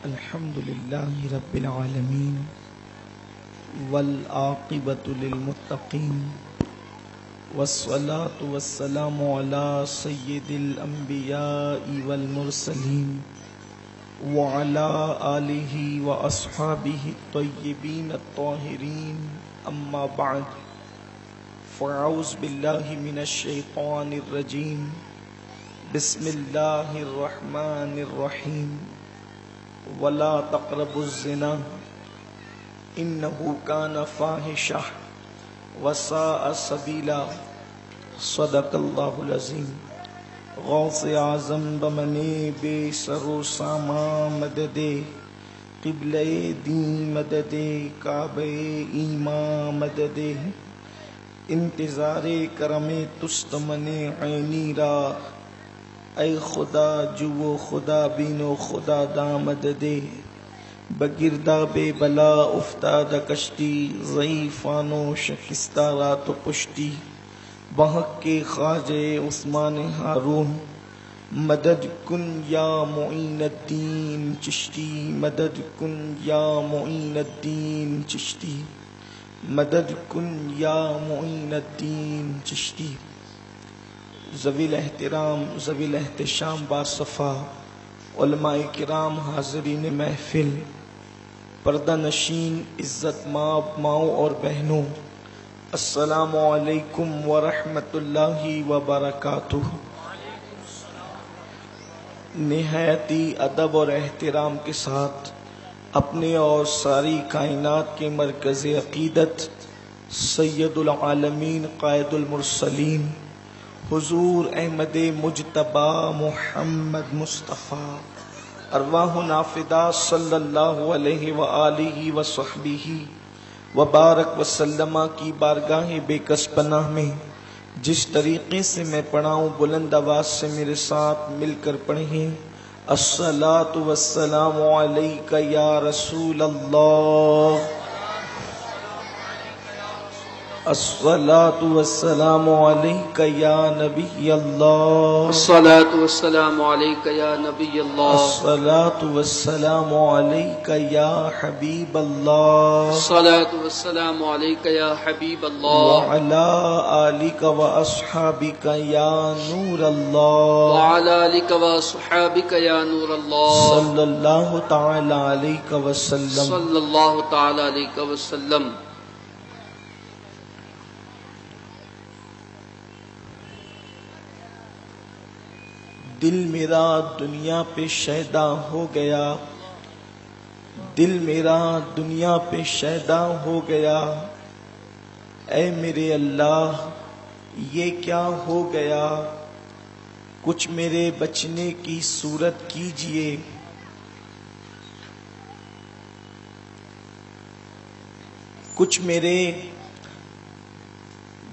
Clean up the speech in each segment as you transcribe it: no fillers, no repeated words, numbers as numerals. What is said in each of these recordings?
الحمد لله رب العالمين والعاقبة للمتقين والصلاة والسلام على سيد الأنبياء والمرسلين وعلى آله وأصحابه الطيبين الطاهرين أما بعد فأعوذ بالله من الشيطان الرجيم بسم الله الرحمن الرحيم ولا تقربوا الزنا انه كان فاحشة وساء سبيلا صدق الله العظيم غوث اعظم بمنے بے سر و ساما مددے قبلہ دین مددے کعبہ ایمان مددے انتظار کرم تستمن عینی را اے خدا جو خدا بینو خدا دامد دے بگردہ بے بلا افتاد کشتی ضعیفانو شکستہ رات و پشتی بحق کے خواجہ عثمان ہارون مدد کن یا معین الدین چشتی مدد کن یا معین الدین چشتی مدد کن یا معین الدین چشتی ذوی الاحترام ذوی الاحتشام باصفا علماء کرام حاضرین محفل پردہ نشین عزت مآب ماؤں اور بہنوں السلام علیکم ورحمۃ اللہ وبرکاتہ۔ نہایتی ادب اور احترام کے ساتھ اپنے اور ساری کائنات کے مرکز عقیدت سید العالمین قائد المرسلین حضور احمد مجتبی محمد مصطفیٰ ارواح نافدہ صلی اللہ علیہ وآلہ وصحبہ وبارک وسلم کی بارگاہ بے کس پناہ میں جس طریقے سے میں پڑھا ہوں بلند آواز سے میرے ساتھ مل کر پڑھیں۔ الصلاۃ والسلام علیک یا رسول اللہ، الصلاۃ والسلام علیک یا نبی اللہ، الصلاۃ والسلام علیک یا نبی اللہ، الصلاۃ والسلام علیک یا حبیب اللہ، الصلاۃ والسلام علیک یا حبیب اللہ، وعلی آلک واصحابک یا نور اللہ، وعلی آلک واصحابک یا نور اللہ، صلی اللہ تعالی علیہ وسلم۔ صلی اللہ تعالی علیہ وسلم۔ دل میرا دنیا پہ شیدا ہو گیا، دل میرا دنیا پہ شیدا ہو گیا، اے میرے اللہ یہ کیا ہو گیا، کچھ میرے بچنے کی صورت کیجئے، کچھ میرے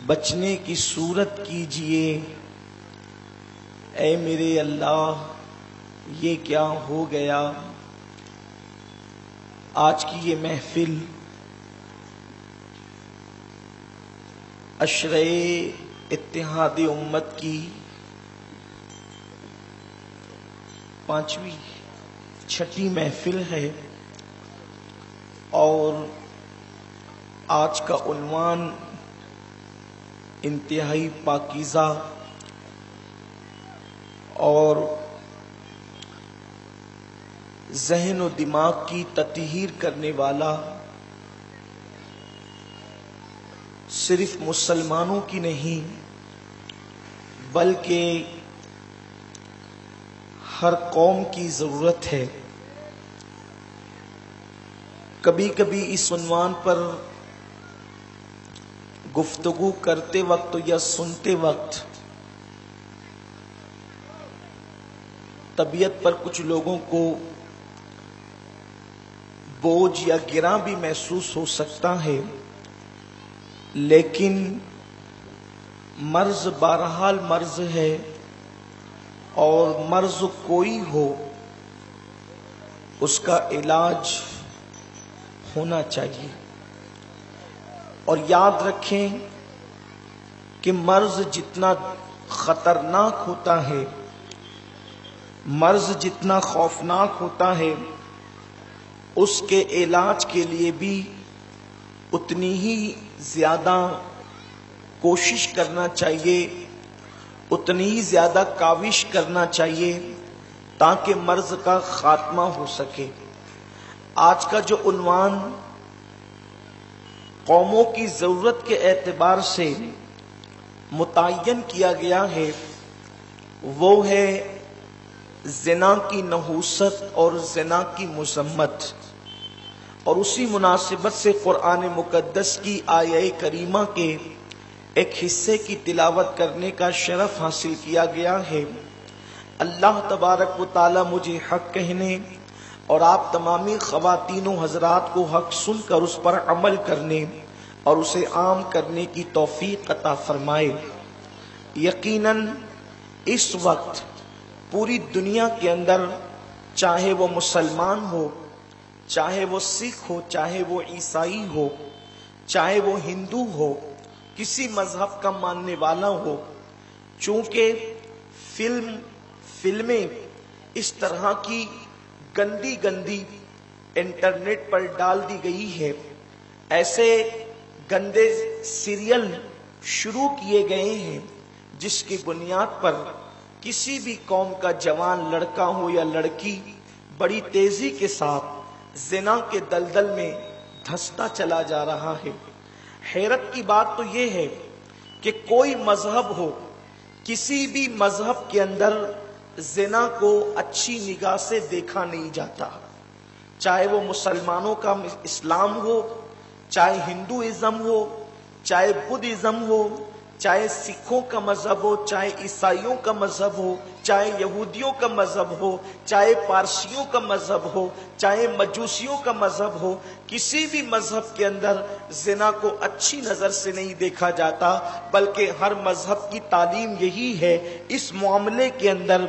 بچنے کی صورت کیجئے، اے میرے اللہ یہ کیا ہو گیا۔ آج کی یہ محفل عشرہ اتحاد امت کی 6ویں محفل ہے، اور آج کا عنوان انتہائی پاکیزہ اور ذہن و دماغ کی تطہیر کرنے والا، صرف مسلمانوں کی نہیں بلکہ ہر قوم کی ضرورت ہے۔ کبھی کبھی اس عنوان پر گفتگو کرتے وقت یا سنتے وقت طبیعت پر کچھ لوگوں کو بوجھ یا گراں بھی محسوس ہو سکتا ہے، لیکن مرض بہرحال مرض ہے، اور مرض کوئی ہو اس کا علاج ہونا چاہیے۔ اور یاد رکھیں کہ مرض جتنا خطرناک ہوتا ہے، مرض جتنا خوفناک ہوتا ہے، اس کے علاج کے لیے بھی اتنی ہی زیادہ کوشش کرنا چاہیے، اتنی ہی زیادہ کاوش کرنا چاہیے تاکہ مرض کا خاتمہ ہو سکے۔ آج کا جو عنوان قوموں کی ضرورت کے اعتبار سے متعین کیا گیا ہے وہ ہے زنا کی نحوست اور زنا کی مذمت، اور اسی مناسبت سے قرآن مقدس کی آیہ کریمہ کے ایک حصے کی تلاوت کرنے کا شرف حاصل کیا گیا ہے۔ اللہ تبارک و تعالی مجھے حق کہنے اور آپ تمامی خواتین و حضرات کو حق سن کر اس پر عمل کرنے اور اسے عام کرنے کی توفیق عطا فرمائے۔ یقیناً اس وقت پوری دنیا کے اندر چاہے وہ مسلمان ہو، چاہے وہ سکھ ہو، چاہے وہ عیسائی ہو، چاہے وہ ہندو ہو، کسی مذہب کا ماننے والا ہو، چونکہ فلمیں اس طرح کی گندی گندی انٹرنیٹ پر ڈال دی گئی ہے، ایسے گندے سیریل شروع کیے گئے ہیں جس کی بنیاد پر کسی بھی قوم کا جوان لڑکا ہو یا لڑکی بڑی تیزی کے ساتھ زنا کے دلدل میں دھستا چلا جا رہا ہے۔ حیرت کی بات تو یہ ہے کہ کوئی مذہب ہو، کسی بھی مذہب کے اندر زنا کو اچھی نگاہ سے دیکھا نہیں جاتا، چاہے وہ مسلمانوں کا اسلام ہو، چاہے ہندوازم ہو، چاہے بدھزم ہو، چاہے سکھوں کا مذہب ہو، چاہے عیسائیوں کا مذہب ہو، چاہے یہودیوں کا مذہب ہو، چاہے پارسیوں کا مذہب ہو، چاہے مجوسیوں کا مذہب ہو، کسی بھی مذہب کے اندر زنا کو اچھی نظر سے نہیں دیکھا جاتا، بلکہ ہر مذہب کی تعلیم یہی ہے اس معاملے کے اندر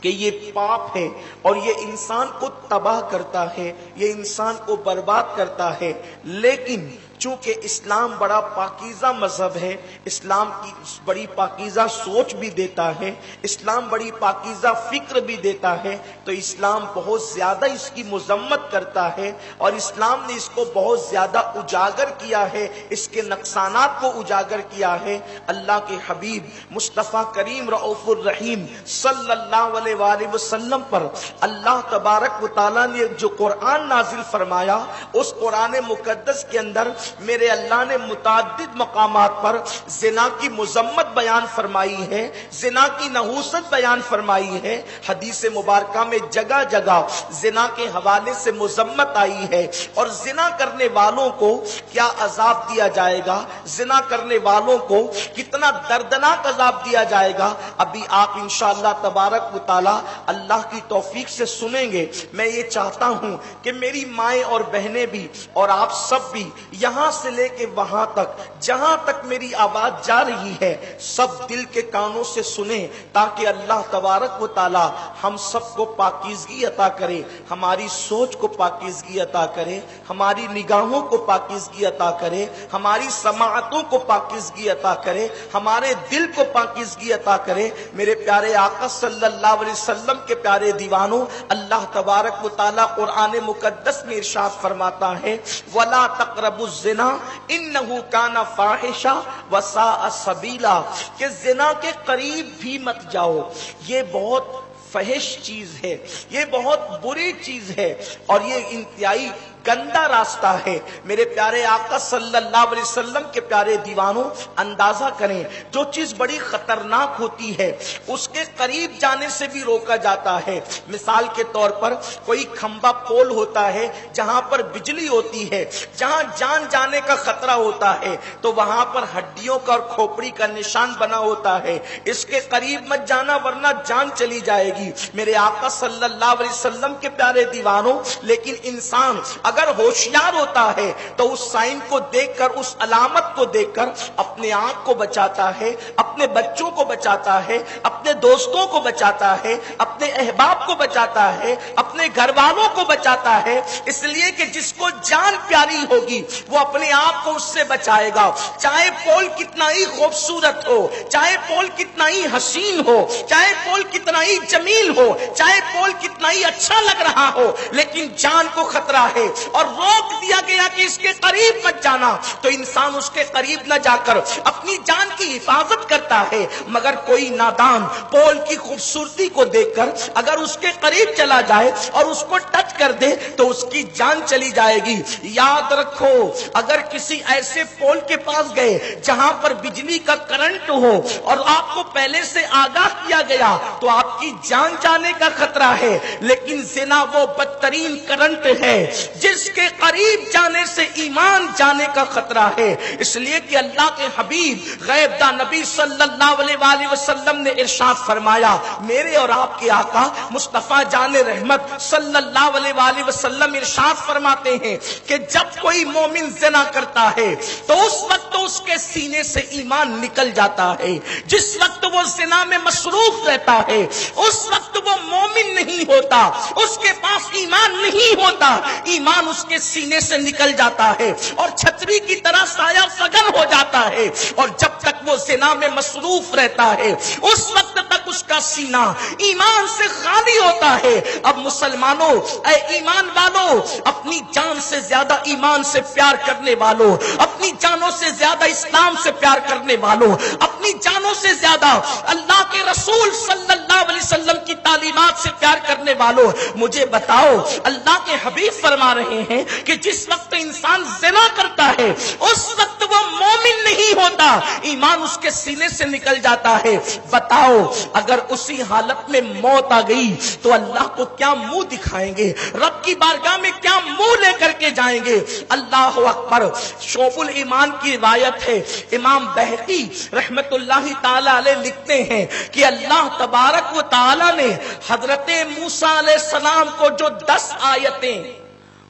کہ یہ پاپ ہے اور یہ انسان کو تباہ کرتا ہے، یہ انسان کو برباد کرتا ہے۔ لیکن چونکہ اسلام بڑا پاکیزہ مذہب ہے، اسلام کی بڑی پاکیزہ سوچ بھی دیتا ہے، اسلام بڑی پاکیزہ فکر بھی دیتا ہے، تو اسلام بہت زیادہ اس کی مذمت کرتا ہے اور اسلام نے اس کو بہت زیادہ اجاگر کیا ہے، اس کے نقصانات کو اجاگر کیا ہے۔ اللہ کے حبیب مصطفیٰ کریم رؤوف الرحیم صلی اللہ علیہ وآلہ وسلم پر اللہ تبارک و تعالیٰ نے جو قرآن نازل فرمایا، اس قرآن مقدس کے اندر میرے اللہ نے متعدد مقامات پر زنا کی مذمت بیان فرمائی ہے، زنا کی نحوست بیان فرمائی ہے۔ حدیث مبارکہ میں جگہ جگہ زنا کے حوالے سے مذمت آئی ہے، اور زنا کرنے والوں کو کیا عذاب دیا جائے گا، زنا کرنے والوں کو کتنا دردناک عذاب دیا جائے گا، ابھی آپ انشاءاللہ تبارک و تعالی اللہ کی توفیق سے سنیں گے۔ میں یہ چاہتا ہوں کہ میری مائیں اور بہنیں بھی اور آپ سب بھی یہاں سے لے کے وہاں تک جہاں تک میری آواز جا رہی ہے سب دل کے کانوں سے سنیں، تاکہ اللہ تبارک و تعالی ہم سب کو پاکیزگی عطا کرے، ہماری سوچ کو پاکیزگی عطا کرے، ہماری نگاہوں کو پاکیزگی عطا کرے، ہماری سماعتوں کو پاکیزگی عطا کرے، ہمارے دل کو پاکیزگی عطا کرے۔ میرے پیارے آقا صلی اللہ علیہ وسلم کے پیارے دیوانوں، اللہ تبارک و تعالی قرآن مقدس میں ارشاد فرماتا ہے وَلَا تَقْرَبُوا الزِّنَا إِنَّهُ كَانَ فَاحِشًا وَسَاءَ سَبِيلًا، کہ زنا کے قریب بھی مت جاؤ، یہ بہت فحش چیز ہے، یہ بہت بری چیز ہے، اور یہ انتہائی گندا راستہ ہے۔ میرے پیارے آقا صلی اللہ علیہ وسلم کے پیارے دیوانوں، اندازہ کریں جو چیز بڑی خطرناک ہوتی ہے اس کے قریب جانے سے بھی روکا جاتا ہے۔ مثال کے طور پر کوئی کھمبا پول ہوتا ہے جہاں پر بجلی ہوتی ہے، جہاں جان جانے کا خطرہ ہوتا ہے، تو وہاں پر ہڈیوں کا اور کھوپڑی کا نشان بنا ہوتا ہے، اس کے قریب مت جانا ورنہ جان چلی جائے گی۔ میرے آقا صلی اللہ علیہ وسلم کے پیارے دیوانوں، لیکن انسان اگر ہوشیار ہوتا ہے تو اس سائن کو دیکھ کر، اس علامت کو دیکھ کر اپنے آنکھ کو بچاتا ہے، اپنے بچوں کو بچاتا ہے، اپنے دوستوں کو بچاتا ہے، اپنے احباب کو بچاتا ہے، اپنے گھر والوں کو بچاتا ہے، اس لیے کہ جس کو جان پیاری ہوگی وہ اپنے آپ کو اس سے بچائے گا، چاہے پول کتنا ہی خوبصورت ہو، چاہے پول کتنا ہی حسین ہو، چاہے پول کتنا ہی جمیل ہو، چاہے پول کتنا ہی اچھا لگ رہا ہو، لیکن جان کو خطرہ ہے اور روک دیا گیا کہ اس کے قریب مت جانا، تو انسان اس کے قریب نہ جا کر اپنی جان کی حفاظت کرتا ہے۔ مگر کوئی نادان پول کی خوبصورتی کو دیکھ کر اگر اس کے قریب چلا جائے اور اس کو ٹچ کر دے تو اس کی جان چلی جائے گی۔ یاد رکھو، اگر کسی ایسے پول کے پاس گئے جہاں پر بجلی کا کرنٹ ہو اور آپ کو پہلے سے آگاہ کیا گیا تو آپ کی جان جانے کا خطرہ ہے، لیکن زنا وہ بدترین کرنٹ ہے جس کے قریب جانے سے ایمان جانے کا خطرہ ہے۔ اس لیے کہ اللہ کے حبیب غیب داں نبی صلی اللہ علیہ وآلہ وسلم نے ارشاد فرمایا، میرے اور آپ کے آقا مصطفیٰ جان رحمت صلی اللہ علیہ وآلہ وسلم ارشاد فرماتے ہیں کہ جب کوئی مومن زنا کرتا ہے تو اس وقت اس کے سینے سے ایمان نکل جاتا ہے، جس وقت وہ زنا میں مصروف رہتا ہے اس وقت وہ مومن نہیں ہوتا، اس کے پاس ایمان نہیں ہوتا، ایمان اس کے سینے سے نکل جاتا ہے اور چھتری کی طرح سایہ فگن ہو جاتا ہے، اور جب تک وہ زنا میں مصروف رہتا ہے اس وقت تک اس کا سینہ ایمان سے خالی ہوتا ہے۔ اب مسلمانوں، اے ایمان والوں، اپنی جان سے زیادہ ایمان سے پیار کرنے والوں، اپنی جانوں سے زیادہ اسلام سے پیار کرنے والوں، اپنی جانوں سے زیادہ اللہ کے رسول صلی اللہ علیہ وسلم کی تعلیمات سے پیار کرنے والوں، مجھے بتاؤ، اللہ کے حبیب فرما رہے ہیں کہ جس وقت انسان زنا کرتا ہے اس وقت وہ مومن نہیں ہوتا، ایمان اس کے سینے سے نکل جاتا ہے۔ بتاؤ، اگر اسی حالت میں موت آ گئی تو اللہ کو کیا منہ دکھائیں گے، رب کی بارگاہ میں کیا منہ لے کر کے جائیں گے؟ اللہ اکبر۔ شعب الایمان کی روایت ہے، امام بہقی رحمت اللہ تعالی علیہ لکھتے ہیں کہ اللہ تبارک و تعالی نے حضرت موسیٰ علیہ السلام کو جو 10 آیتیں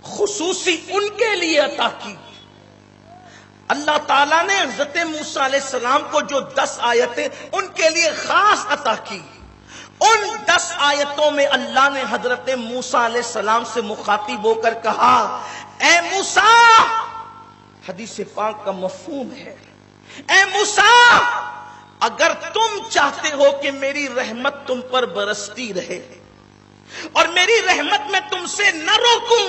خصوصی ان کے لیے عطا کی، اللہ تعالیٰ نے حضرت موسیٰ علیہ السلام کو جو 10 آیتیں ان کے لیے خاص عطا کی، ان 10 آیتوں میں اللہ نے حضرت موسیٰ علیہ السلام سے مخاطب ہو کر کہا، اے موسیٰ، حدیث پاک کا مفہوم ہے، اے موسیٰ، اگر تم چاہتے ہو کہ میری رحمت تم پر برستی رہے اور میری رحمت میں تم سے نہ روکوں،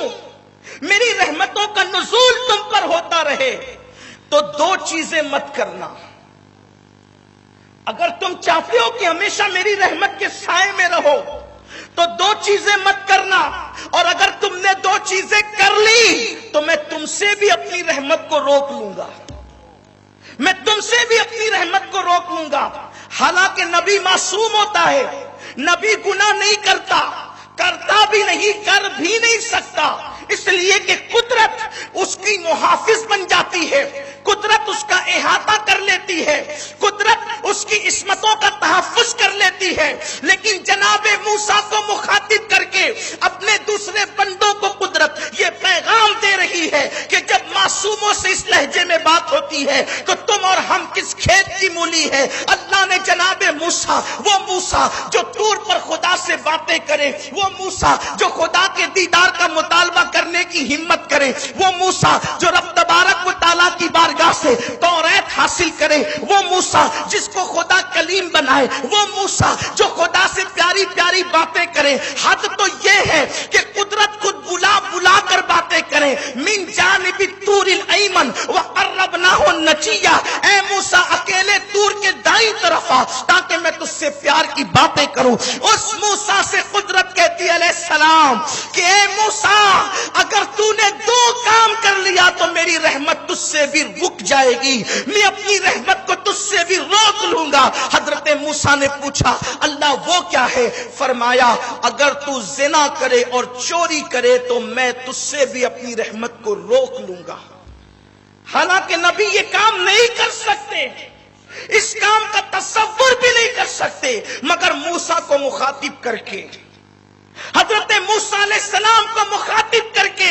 میری رحمتوں کا نزول تم پر ہوتا رہے، تو 2 چیزیں مت کرنا۔ اگر تم چاہتے ہو کہ ہمیشہ میری رحمت کے سائے میں رہو تو 2 چیزیں مت کرنا، اور اگر تم نے 2 چیزیں کر لی تو میں تم سے بھی اپنی رحمت کو روک لوں گا، میں تم سے بھی اپنی رحمت کو روک لوں گا۔ حالانکہ نبی معصوم ہوتا ہے، نبی گناہ نہیں کرتا، کرتا بھی نہیں، کر بھی نہیں سکتا، اس لیے کہ قدرت اس کی محافظ بن جاتی ہے، قدرت اس کا احاطہ کر لیتی ہے، قدرت اس کی عصمتوں کا تحفظ کر لیتی ہے۔ لیکن جناب موسیٰ کو مخاطب کر کے اپنے دوسرے بندوں کو قدرت یہ پیغام دے رہی ہے کہ جب معصوموں سے اس لہجے میں بات ہوتی ہے تو تم اور ہم کس کھیت کی مولی ہے۔ اللہ نے جناب موسیٰ، وہ موسیٰ جو طور پر خدا سے باتیں کرے، وہ موسیٰ جو خدا کے دیدار کا مطالبہ کرنے کی ہمت کرے، وہ موسیٰ جو رب تبارک و تعالیٰ کی بارگاہ سے توریت حاصل کرے، وہ موسیٰ جس کو خدا کلیم بنائے، وہ موسیٰ جو خدا سے پیاری پیاری باتیں کرے۔ حد تو یہ ہے کہ قدرت خود بلا بلا کر باتیں کرے، من جانب طور الایمن وقربناہ نجیہ، اے موسیٰ اکیلے طور کے دائیں طرف آ تاکہ میں تجھ سے پیار کی باتیں کروں۔ اس موسیٰ سے قدرت کہتی ہے علیہ السلام کہ اے موسیٰ، اگر تو نے 2 کام کر لیا تو میری رحمت تجھ سے بھی رک جائے گی، میں اپنی رحمت کو تجھ سے بھی روک لوں گا۔ حضرت موسیٰ نے پوچھا، اللہ وہ کیا ہے؟ فرمایا، اگر تو زنا کرے اور چوری کرے تو میں تجھ سے بھی اپنی رحمت کو روک لوں گا۔ حالانکہ نبی یہ کام نہیں کر سکتے، اس کام کا تصور بھی نہیں کر سکتے، مگر موسیٰ کو مخاطب کر کے حضرت موسیٰ علیہ السلام کو مخاطب کر کے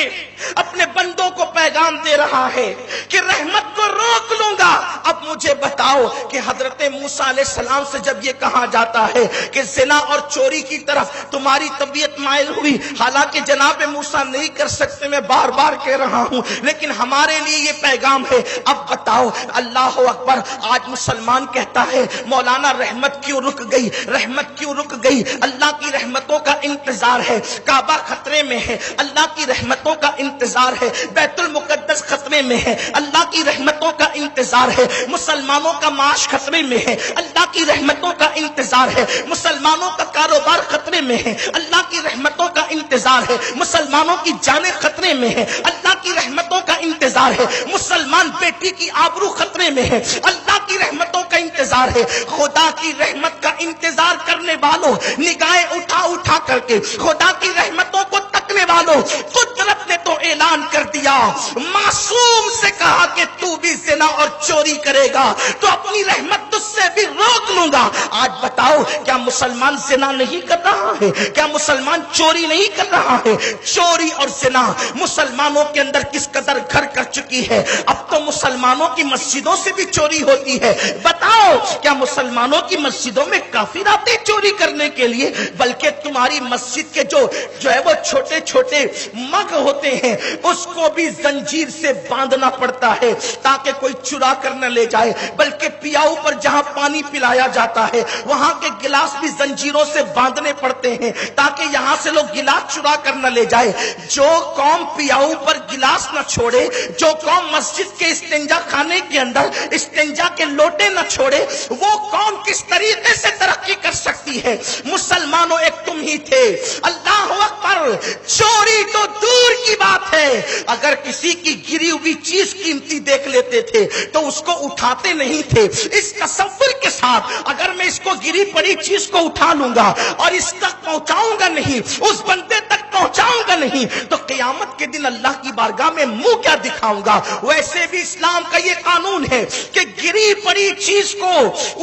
اپنے بندوں کو پیغام دے رہا ہے کہ رحمت کو روک لوں گا۔ اب مجھے بتاؤ کہ حضرت موسیٰ علیہ السلام سے جب یہ کہا جاتا ہے کہ زنا اور چوری کی طرف تمہاری طبیعت مائل ہوئی، حالانکہ جناب موسیٰ نہیں کر سکتے، میں بار بار کہہ رہا ہوں، لیکن ہمارے لیے یہ پیغام ہے۔ اب بتاؤ، اللہ اکبر، آج مسلمان کہتا ہے مولانا رحمت کیوں رک گئی، رحمت کیوں رک گئی؟ اللہ کی رحمتوں کا انتظار ہے، کعبہ خطرے میں ہے، اللہ کی رحمتوں کا انتظار ہے، بیت المقدس خطرے میں ہے، اللہ کی رحمتوں کا انتظار ہے، مسلمانوں کا معاش خطرے میں ہے، اللہ کی رحمتوں کا انتظار ہے، مسلمانوں کا کاروبار خطرے میں ہے، اللہ کی رحمتوں کا انتظار ہے، مسلمانوں کی جانیں خطرے میں ہے، اللہ کی رحمتوں کا انتظار ہے، مسلمان بیٹی کی آبرو خطرے میں ہے، اللہ کی رحمتوں کا انتظار ہے۔ خدا کی رحمت کا انتظار کرنے والوں، نگاہیں اٹھا اٹھا کر کے خدا کی رحمتوں کو تکنے والوں، قدرت نے تو اعلان کر دیا، معصوم سے کہا کہ تو بھی زنا اور چوری کرے گا تو اپنی رحمت تجھ سے بھی روک لوں گا۔ آج بتاؤ، کیا مسلمان زنا نہیں کر رہا ہے؟ کیا مسلمان چوری نہیں کر رہا ہے؟ چوری اور زنا مسلمانوں کے اندر کس قدر گھر کر چکی ہے۔ اب تو مسلمانوں کی مسجدوں سے بھی چوری ہوتی ہے۔ بتاؤ، کیا مسلمانوں کی مسجدوں میں کافر آتے چوری کرنے کے لیے؟ بلکہ تمہاری مسجد کے جو ہے وہ چھوٹے چھوٹے مگ ہوتے ہیں، اس کو بھی زنجیر سے باندھنا پڑتا ہے تاکہ کوئی چرا کر نہ لے جائے۔ بلکہ پیاؤ پر جہاں پانی پلایا جاتا ہے وہاں کے گلاس بھی زنجیروں سے باندھنے پڑتے ہیں تاکہ یہاں سے لوگ گلاس چرا کر نہ لے جائے۔ جو قوم پیاؤ پر گلاس نہ چھوڑے، جو قوم مسجد کے استنجا خانے کے اندر استنجا کے لوٹے نہ چھوڑے، وہ قوم کس طریقے سے ترقی کر سکتی ہے؟ مسلمانوں، ایک تم ہی تھے۔ اللہ اکبر، چوری تو دور کی بات ہے، اگر کسی کی گری ہوئی چیز قیمتی دیکھ لیتے تھے تو اس کو اٹھاتے نہیں تھے، اس تصور کے ساتھ اگر میں اس کو گری پڑی چیز کو اٹھا لوں گا اور اس تک پہنچاؤں گا نہیں، اس بندے تک پہنچاؤں گا نہیں، تو قیامت کے دن اللہ کی بارگاہ میں منہ کیا دکھاؤں گا؟ ویسے بھی اسلام کا یہ قانون ہے کہ گری پڑی چیز کو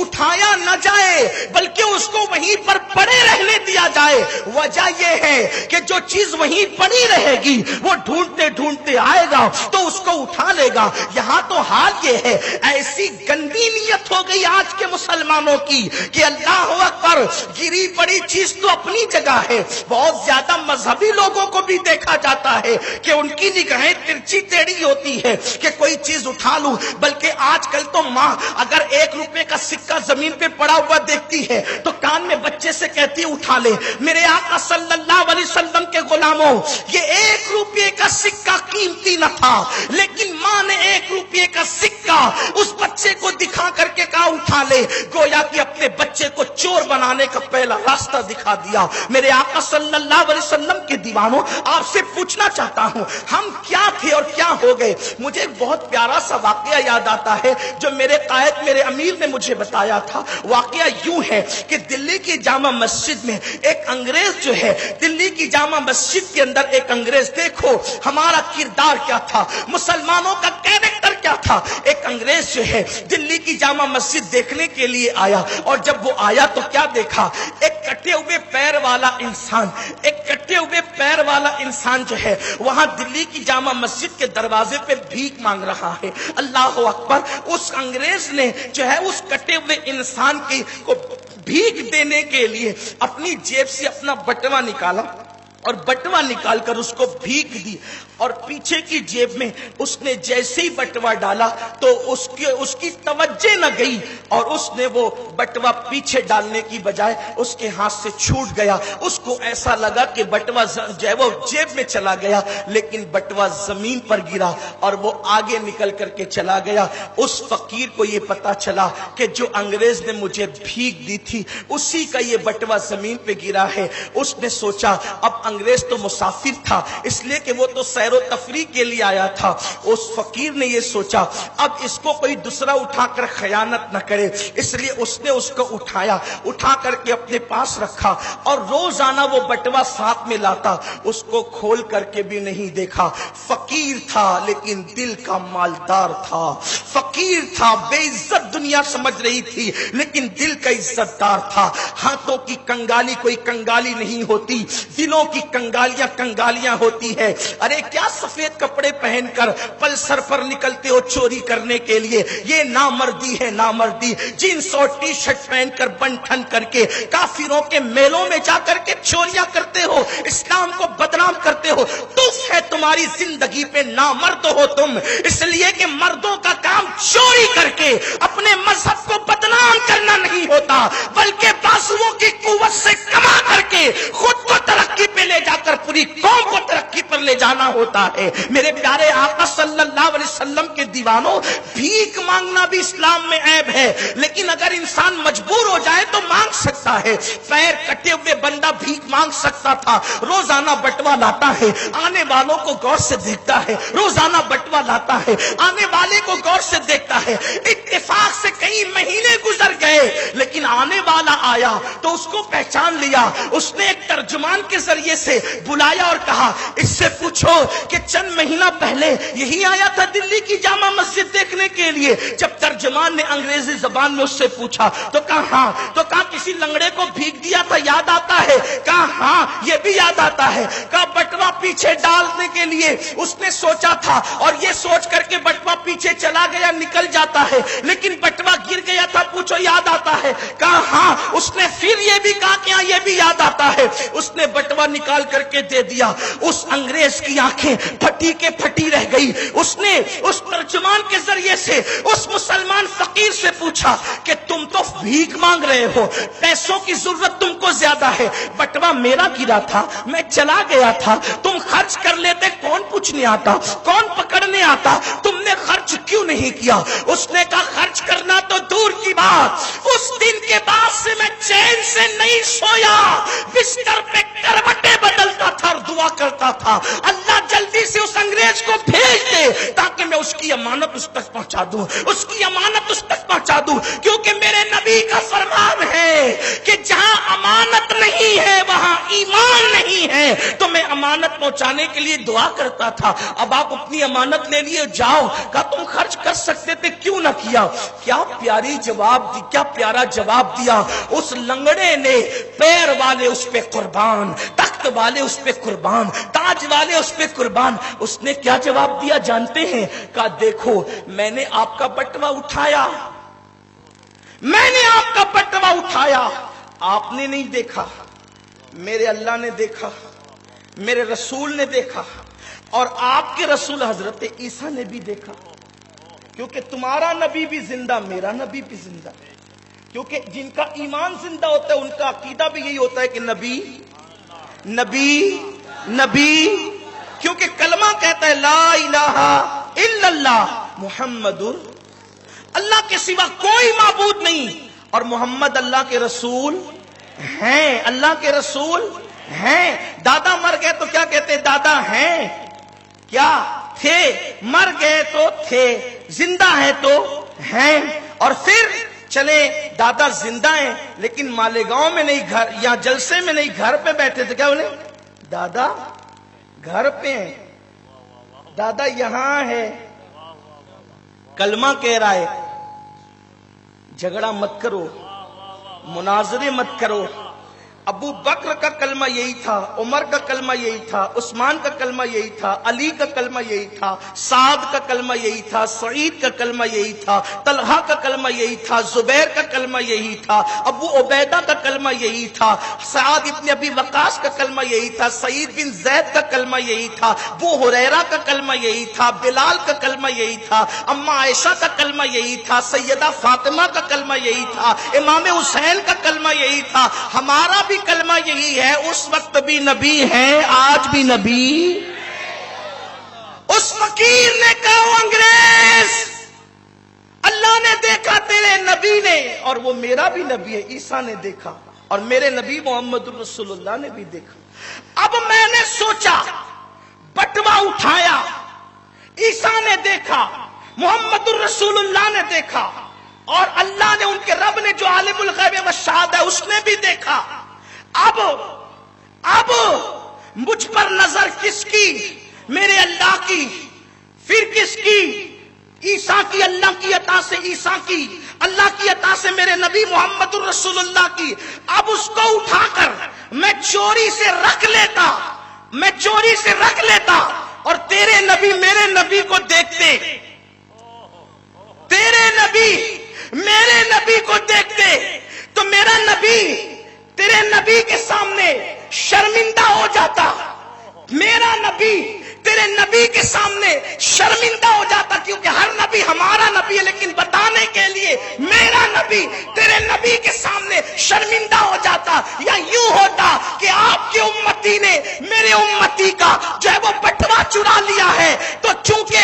اٹھایا نہ جائے بلکہ اس کو وہیں پر پڑے رہنے دیا جائے۔ وجہ یہ ہے کہ جو چیز وہیں پڑی رہے گی وہ ڈھونڈتے ڈھونڈتے آئے گا تو اس کو اٹھا لے گا۔ یہاں تو حال یہ ہے، ایسی گندی نیت ہو گئی آج کے مسلمانوں کی کہ اللہ اکبر، گری پڑی چیز تو اپنی جگہ ہے۔ بہت زیادہ مذہبی لوگوں کو بھی دیکھا جاتا ہے کہ ان کی نگاہیں ترچھی ٹیڑھی ہوتی ہے کہ کوئی چیز اٹھا لوں، بلکہ آج کل تو ماں اگر 1 روپے کا سکہ زمین پہ پڑا ہوا دیکھتی ہے تو کان میں بچے سے کہتی ہے اٹھا لے۔ میرے آقا صلی اللہ علیہ وسلم کے غلاموں، یہ 1 روپے کا سکہ قیمتی نہ تھا، لیکن ماں نے 1 روپے کا سکہ اس بچے کو دکھا کر کے کہا اٹھا لے، گویا کہ اپنے بچے کو چور بنانے کا پہلا راستہ دکھا دیا۔ میرے آقا صلی اللہ علیہ وسلم کے دیوانوں، آپ سے پوچھنا چاہتا ہوں، ہم کیا تھے اور کیا ہو گئے؟ مجھے ایک بہت پیارا سا واقعہ یاد آتا ہے جو میرے قائد، میرے امیر نے مجھے بتایا تھا۔ واقعہ یوں ہے کہ دلی کی جامع مسجد میں ایک انگریز جو ہے، دلی کی جامع مسجد کے اندر ایک انگریز، دیکھو ہمارا کردار کیا تھا، مسلمانوں کا کیریکٹر کیا تھا۔ ایک انگریز جو ہے دلی کی جامع مسجد دیکھنے کے لیے آیا، اور جب وہ آیا تو کیا دیکھا؟ ایک کٹے ہوئے پیر والا انسان، ایک کٹے ہوئے پیر والا انسان جو ہے وہاں دلی کی جامع مسجد کے دروازے پہ بھیک مانگ رہا ہے۔ اللہ اکبر، اس انگریز نے جو ہے اس کٹے ہوئے انسان کو بھیک دینے کے لیے اپنی جیب سے اپنا بٹوا نکالا اور بٹوا نکال کر اس کو بھیک دی، اور پیچھے کی جیب میں اس نے جیسے ہی بٹوا ڈالا تو اس کی توجہ نہ گئی، اور اس نے وہ بٹوا پیچھے ڈالنے کی بجائے اس کے ہاتھ سے چھوٹ گیا۔ اس کو ایسا لگا کہ بٹوا جو ہے وہ جیب میں چلا گیا، لیکن بٹوا زمین پر گرا اور وہ آگے نکل کر کے چلا گیا۔ اس فقیر کو یہ پتا چلا کہ جو انگریز نے مجھے بھیک دی تھی اسی کا یہ بٹوا زمین پہ گرا ہے۔ اس نے سوچا، اب انگریز تو مسافر تھا، اس لیے کہ وہ تو سیر و تفریح کے لیے آیا تھا۔ اس فقیر نے یہ سوچا اب اس کو کوئی دوسرا اٹھا کر خیانت نہ کرے، اس لیے اس نے اس کو اٹھا کر کے اپنے پاس رکھا، اور روزانہ وہ بٹوا ساتھ میں لاتا، اس کو کھول کر کے بھی نہیں دیکھا۔ فقیر تھا لیکن دل کا مالدار تھا، فقیر فقیر تھا، بے عزت دنیا سمجھ رہی تھی، لیکن دل کا عزت دار تھا۔ ہاتھوں کی کنگالی کوئی کنگالی نہیں ہوتی، دلوں کی کنگالیاں کنگالیاں ہوتی ہے۔ ارے کیا سفید کپڑے پہن کر پلسر پر نکلتے ہو چوری کرنے کے لیے؟ یہ نامردی ہے، نامردی۔ جینس اور ٹی شرٹ پہن کر بن ٹھن کر کے کافروں کے میلوں میں جا کر کے چوریاں کرتے ہو، اسلام کو بدنام کرتے ہو۔ دف ہے تمہاری زندگی پہ، نامرد ہو تم، اس لیے کہ مردوں کا کام چوری کر کے اپنے مذہب کو بدنام کرنا نہیں ہوتا، بلکہ بازوؤں کی قوت سے کما کر کے خود کو ترقی پہ لے جا کر پوری قوم کو ترقی پر لے جانا ہوتا ہے۔ میرے پیارے آقا صلی اللہ علیہ وسلم کے دیوانوں، بھیک مانگنا بھی اسلام میں عیب ہے، لیکن اگر انسان مجبور ہو جائے تو مانگ سکتا ہے۔ پیر کٹے ہوئے بندہ بھیک مانگ سکتا تھا، روزانہ بٹوا لاتا ہے، آنے والوں کو غور سے دیکھتا ہے، روزانہ بٹوا لاتا ہے، آنے والے کو غور سے دیکھتا ہے۔ اتفاق سے کئی مہینے گزر گئے، لیکن آنے والا آیا تو اس کو پہچان لیا۔ اس نے ایک ترجمان کے ذریعے سے بلایا اور کہا اس سے پوچھو کہ چند مہینہ پہلے یہی آیا تھا دلی کی جامع مسجد دیکھنے کے لیے؟ جب ترجمان نے انگریزی زبان میں اس سے پوچھا تو کہا ہاں۔ تو کہا کسی لنگڑے کو بھیک دیا تھا، یاد آتا ہے؟ کہا ہاں یہ بھی یاد آتا ہے۔ کہا بٹوا پیچھے ڈالنے کے لیے اس نے سوچا تھا، اور یہ سوچ کر کے بٹوا پیچھے چلا گیا، نکل جاتا ہے، لیکن بٹوا گر گیا تھا، پوچھو یاد آتا ہے؟ کہا ہاں۔ اس نے پھر یہ بھی کہا کہ ہاں یہ بھی یاد آتا ہے۔ اس نے بٹوا نکال کر کے دے دیا۔ اس انگریز کی آنکھیں پھٹی کے پھٹی رہ گئی۔ اس نے اس ترجمان کے ذریعے سے اس مسلمان فقیر سے پوچھا کہ تم تو بھیک مانگ رہے ہو، پیسوں کی ضرورت تم کو زیادہ ہے، بٹوا میرا گرا تھا، میں چلا گیا تھا، تم خرچ کر لیتے، کون پوچھنے آتا، کون پکڑنے آتا، تم نے خرچ کیوں نہیں کیا؟ اس نے کہا خرچ کرنا تو دور کی بات، اس دن کے بعد سے میں چین سے نہیں سویا، بستر پہ کروٹیں بدلتا تھا اور دعا کرتا تھا اللہ جلدی سے اس انگریز کو بھیج دے تاکہ میں اس کی امانت اس تک پہنچا دوں، اس کی امانت اس تک پہنچا دوں، کیونکہ میرے نبی کا فرمان ہے کہ جہاں امانت نہیں ہے وہاں ایمان نہیں ہے۔ تو میں امانت پہنچانے کے لیے دعا کرتا تھا۔ اب آپ اپنی امانت لے لیے جاؤ، کہا تم خرچ کر سکتے تھے کیوں نہ کیا؟ کیا پیاری جواب دی، کیا پیارا جواب دیا اس لنگڑے نے۔ پیر والے اس پہ قربان، تخت والے اس پہ قربان، تاج والے اس پہ قربان۔ اس نے کیا جواب دیا جانتے ہیں؟ کہا دیکھو میں نے آپ کا بٹوا اٹھایا، میں نے آپ کا بٹوا اٹھایا، آپ نے نہیں دیکھا، میرے اللہ نے دیکھا، میرے رسول نے دیکھا، اور آپ کے رسول حضرت عیسیٰ نے بھی دیکھا، کیونکہ تمہارا نبی بھی زندہ، میرا نبی بھی زندہ، کیونکہ جن کا ایمان زندہ ہوتا ہے ان کا عقیدہ بھی یہی ہوتا ہے کہ نبی نبی نبی، کیونکہ کلمہ کہتا ہے لا الہ الا اللہ محمد اللہ کے سوا کوئی معبود نہیں، اور محمد اللہ کے رسول ہیں، اللہ کے رسول ہیں۔ دادا مر گئے تو کیا کہتے ہیں؟ دادا ہیں، کیا تھے؟ مر گئے تو تھے، زندہ ہیں تو ہیں۔ اور پھر چلے دادا زندہ ہیں لیکن مالیگاؤں میں نہیں، گھر یا جلسے میں نہیں، گھر پہ بیٹھے تھے، کیا بولے؟ دادا گھر پہ ہیں، دادا یہاں ہے۔ کلمہ کہہ رہا ہے جھگڑا مت کرو، مناظرے مت کرو۔ ابو بکر کا کلمہ یہی تھا، عمر کا کلمہ یہی تھا، عثمان کا کلمہ یہی تھا، علی کا کلمہ یہی تھا، سعد کا کلمہ یہی تھا، سعید کا کلمہ یہی تھا، طلحہ کا کلمہ یہی تھا، زبیر کا کلمہ یہی تھا، ابو عبیدہ کا کلمہ یہی تھا، سعد ابن ابی وقاص کا کلمہ یہی تھا، سعید بن زید کا کلمہ یہی تھا، ابو ہریرہ کا کلمہ یہی تھا، بلال کا کلمہ یہی تھا، اما عائشہ کا کلمہ یہی تھا، سیدہ فاطمہ کا کلمہ یہی تھا، امام حسین کا کلمہ یہی تھا۔ ہمارا بھی کلمہ یہی ہے، اس وقت بھی نبی ہیں، آج بھی نبی۔ اس فقیر نے کہا انگریز اللہ نے دیکھا تیرے نبی نے، اور وہ میرا بھی نبی ہے، عیسیٰ نے دیکھا، اور میرے نبی محمد رسول اللہ نے بھی دیکھا۔ اب میں نے سوچا بٹوا اٹھایا، عیسیٰ نے دیکھا، محمد الرسول اللہ نے دیکھا، اور اللہ نے ان کے رب نے جو عالم الغیب والشہادہ ہے اس نے بھی دیکھا۔ اب مجھ پر نظر کس کی؟ میرے اللہ کی، پھر کس کی؟ عیسیٰ کی کی اللہ کی عطا سے عیسیٰ کی، اللہ کی عطا سے میرے نبی محمد الرسول اللہ کی، اب اس کو اٹھا کر میں چوری سے رکھ لیتا اور تیرے نبی میرے نبی کو دیکھتے، تیرے نبی میرے نبی کو دیکھتے تو میرا نبی تیرے نبی کے سامنے شرمندہ ہو جاتا، میرا نبی تیرے نبی کے سامنے شرمندہ ہو جاتا، کیونکہ ہر نبی ہمارا نبی ہے، لیکن بتانے کے لیے میرا نبی تیرے نبی کے سامنے شرمندہ ہو جاتا۔ یا یوں ہوتا کہ آپ کی امتی نے میرے امتی کا جو ہے وہ بٹوا چرا لیا ہے، تو چونکہ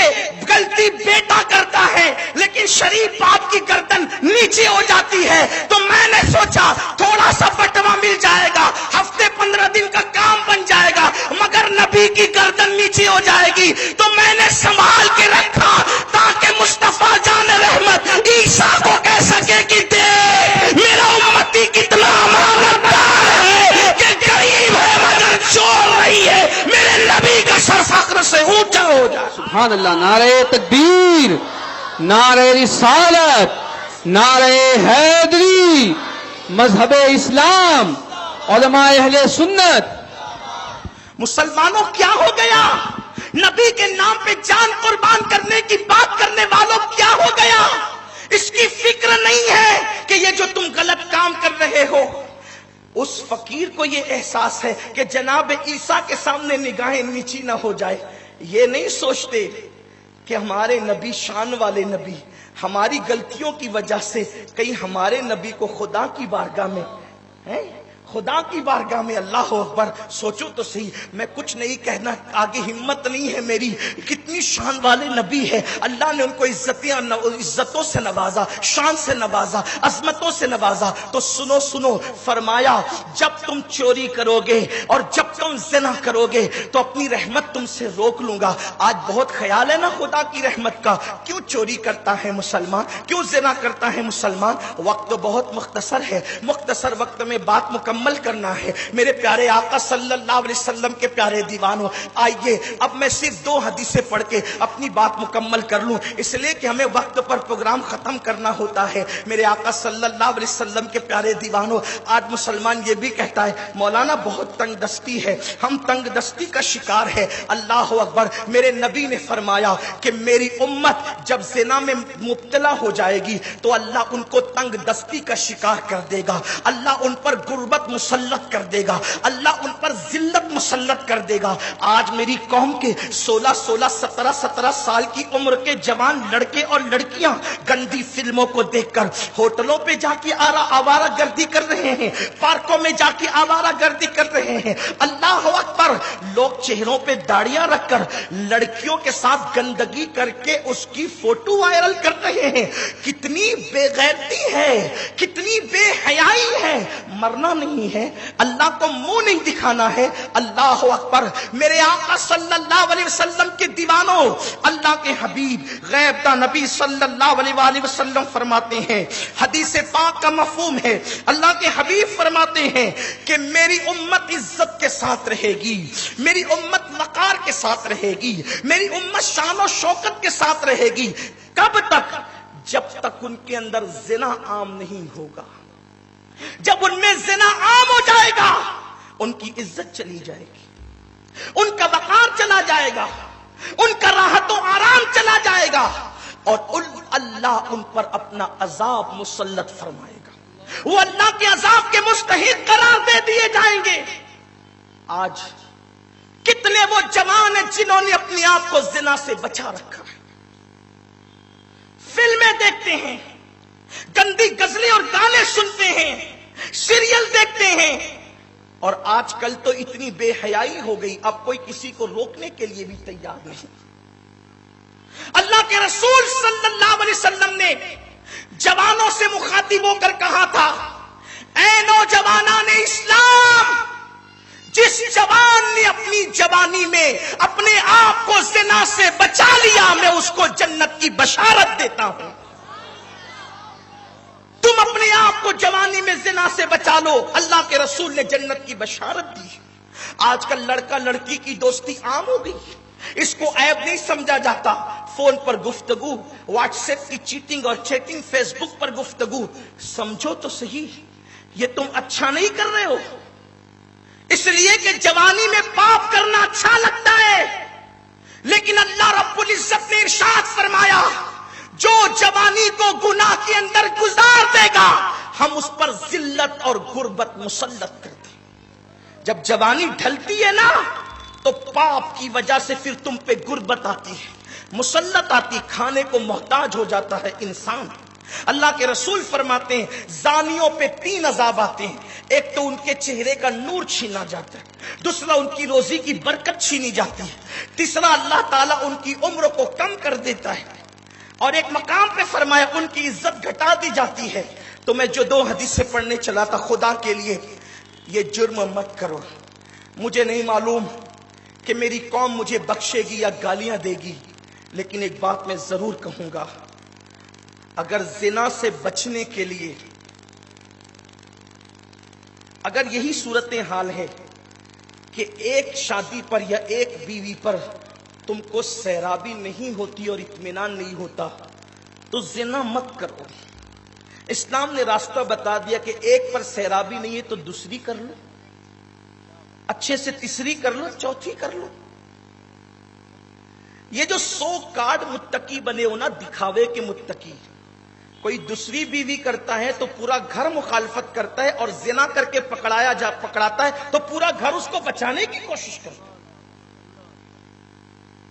غلطی بیٹا کرتا ہے لیکن شریف باپ کی گردن نیچے ہو جاتی ہے، تو میں نے سوچا تھوڑا سا بٹوا مل جائے گا، ہفتے 15 دن کا کام بن جائے گا، مگر نبی کی گردن نیچے ہو جائے گی، تو میں نے سنبھال کے رکھا تاکہ مصطفیٰ جان رحمت عیسیٰ کو کہہ سکے کہ دیکھ میرا امتی کتنا امانتدار ہے کہ غریب ہے مگر چور نہیں ہے، میرے نبی کا سر فخر سے اونچا ہو جائے۔ سبحان اللہ، نعرہ تکبیر، نعرہ رسالت، نعرہ حیدری، مذہب اسلام، علماء اہل سنت۔ مسلمانوں کیا ہو گیا؟ نبی کے نام پہ جان قربان کرنے کی بات کرنے والوں کیا ہو گیا؟ اس کی فکر نہیں ہے کہ یہ جو تم غلط کام کر رہے ہو، اس فقیر کو یہ احساس ہے کہ جناب عیسیٰ کے سامنے نگاہیں نیچی نہ ہو جائے۔ یہ نہیں سوچتے کہ ہمارے نبی شان والے نبی، ہماری غلطیوں کی وجہ سے کہیں ہمارے نبی کو خدا کی بارگاہ میں خدا کی بارگاہ میں اللہ اکبر، سوچو تو صحیح، میں کچھ نہیں کہنا، آگے ہمت نہیں ہے میری، کتنی شان والے نبی ہے، اللہ نے ان کو عزتوں سے نوازا، شان سے نوازا، عظمتوں سے نوازا۔ تو سنو فرمایا جب تم چوری کرو گے اور جب تم زنا کرو گے تو اپنی رحمت تم سے روک لوں گا۔ آج بہت خیال ہے نا خدا کی رحمت کا، کیوں چوری کرتا ہے مسلمان، کیوں زنا کرتا ہے مسلمان؟ وقت بہت مختصر ہے، مختصر وقت میں بات مکمل کرنا ہے۔ میرے پیارے آقا صلی اللہ علیہ وسلم کے پیارے دیوانوں، آئیے اب میں صرف 2 حدیثیں پڑھ کے اپنی بات مکمل کر لوں، اس لیے کہ ہمیں وقت پر پروگرام ختم کرنا ہوتا ہے۔ میرے آقا صلی اللہ علیہ وسلم کے پیارے دیوانوں، آج مسلمان یہ بھی کہتا ہے مولانا بہت تنگ دستی ہے، ہم تنگ دستی کا شکار ہے۔ اللہ اکبر، میرے نبی نے فرمایا کہ میری امت جب زنا میں مبتلا ہو جائے گی تو اللہ ان کو تنگ دستی کا شکار کر دے گا، اللہ ان پر غربت مسلط کر دے گا، اللہ ان پر ذلت مسلط کر دے گا۔ آج میری قوم کے 16 17 سال کی عمر کے جوان لڑکے اور لڑکیاں گندی فلموں کو دیکھ کر ہوٹلوں پہ جا کے آوارہ گردی کر رہے ہیں، پارکوں میں جا کے آوارہ گردی کر رہے ہیں۔ اللہ اکبر، لوگ چہروں پہ داڑیاں رکھ کر لڑکیوں کے ساتھ گندگی کر کے اس کی فوٹو وائرل کر رہے ہیں۔ کتنی بے غیرتی ہے، کتنی بے حیائی ہے، مرنا نہیں ہے، اللہ کو منہ نہیں دکھانا ہے۔ اللہ اکبر، میرے آقا صلی اللہ علیہ وسلم کے دیوانوں، اللہ کے حبیب غیب دا نبی صلی اللہ علیہ وآلہ وسلم فرماتے ہیں، حدیث پاک کا مفہوم ہے، اللہ کے حبیب فرماتے ہیں کہ میری امت عزت کے ساتھ رہے گی، میری امت وقار کے ساتھ رہے گی، میری امت شان و شوکت کے ساتھ رہے گی۔ کب تک؟ جب تک ان کے اندر زنا عام نہیں ہوگا۔ جب ان میں زنا عام ہو جائے گا ان کی عزت چلی جائے گی، ان کا وقار چلا جائے گا، ان کا راحت و آرام چلا جائے گا، اور اللہ ان پر اپنا عذاب مسلط فرمائے گا، وہ اللہ کے عذاب کے مستحق قرار دے دیے جائیں گے۔ آج کتنے وہ جوان ہیں جنہوں نے اپنے آپ کو زنا سے بچا رکھا ہے، فلمیں دیکھتے ہیں، گندی غزلیں اور گانے سنتے ہیں، سیریل دیکھتے ہیں، اور آج کل تو اتنی بے حیائی ہو گئی اب کوئی کسی کو روکنے کے لیے بھی تیار نہیں۔ اللہ کے رسول صلی اللہ علیہ وسلم نے جوانوں سے مخاطب ہو کر کہا تھا، اے نوجوانان اسلام، جس جوان نے اپنی جوانی میں اپنے آپ کو زنا سے بچا لیا میں اس کو جنت کی بشارت دیتا ہوں۔ تم اپنے آپ کو جوانی میں زنا سے بچا لو، اللہ کے رسول نے جنت کی بشارت دی۔ آج کل لڑکا لڑکی کی دوستی عام ہو گئی، اس کو عیب نہیں سمجھا جاتا، فون پر گفتگو، واٹس ایپ کی چیٹنگ اور چیٹنگ، فیس بک پر گفتگو، سمجھو تو صحیح یہ تم اچھا نہیں کر رہے ہو، اس لیے کہ جوانی میں پاپ کرنا اچھا لگتا ہے، لیکن اللہ رب العزت نے ارشاد فرمایا جو جوانی کو گناہ کے اندر گزار دے گا ہم اس پر ذلت اور غربت مسلط کر دیں۔ جب جوانی ڈھلتی ہے نا تو پاپ کی وجہ سے پھر تم پہ غربت آتی ہے، مسلط آتی، کھانے کو محتاج ہو جاتا ہے انسان۔ اللہ کے رسول فرماتے ہیں زانیوں پہ 3 عذاب آتے ہیں، ایک تو ان کے چہرے کا نور چھینا جاتا ہے، دوسرا ان کی روزی کی برکت چھینی جاتی ہے، تیسرا اللہ تعالیٰ ان کی عمر کو کم کر دیتا ہے، اور ایک مقام پہ فرمایا ان کی عزت گھٹا دی جاتی ہے۔ تو میں جو 2 حدیثیں پڑھنے چلا تھا، خدا کے لیے یہ جرم مت کرو۔ مجھے نہیں معلوم کہ میری قوم مجھے بخشے گی یا گالیاں دے گی، لیکن ایک بات میں ضرور کہوں گا، اگر زنا سے بچنے کے لیے اگر یہی صورتحال ہے کہ ایک شادی پر یا ایک بیوی پر تم کو سیرابی نہیں ہوتی اور اطمینان نہیں ہوتا تو زنا مت کرو۔ اسلام نے راستہ بتا دیا کہ ایک پر سیرابی نہیں ہے تو دوسری کر لو، اچھے سے تیسری کر لو، چوتھی کر لو۔ یہ جو 100 کارڈ متقی بنے ہو نا، دکھاوے کے متقی، کوئی دوسری بیوی کرتا ہے تو پورا گھر مخالفت کرتا ہے، اور زنا کر کے پکڑاتا ہے تو پورا گھر اس کو بچانے کی کوشش کرتا ہے۔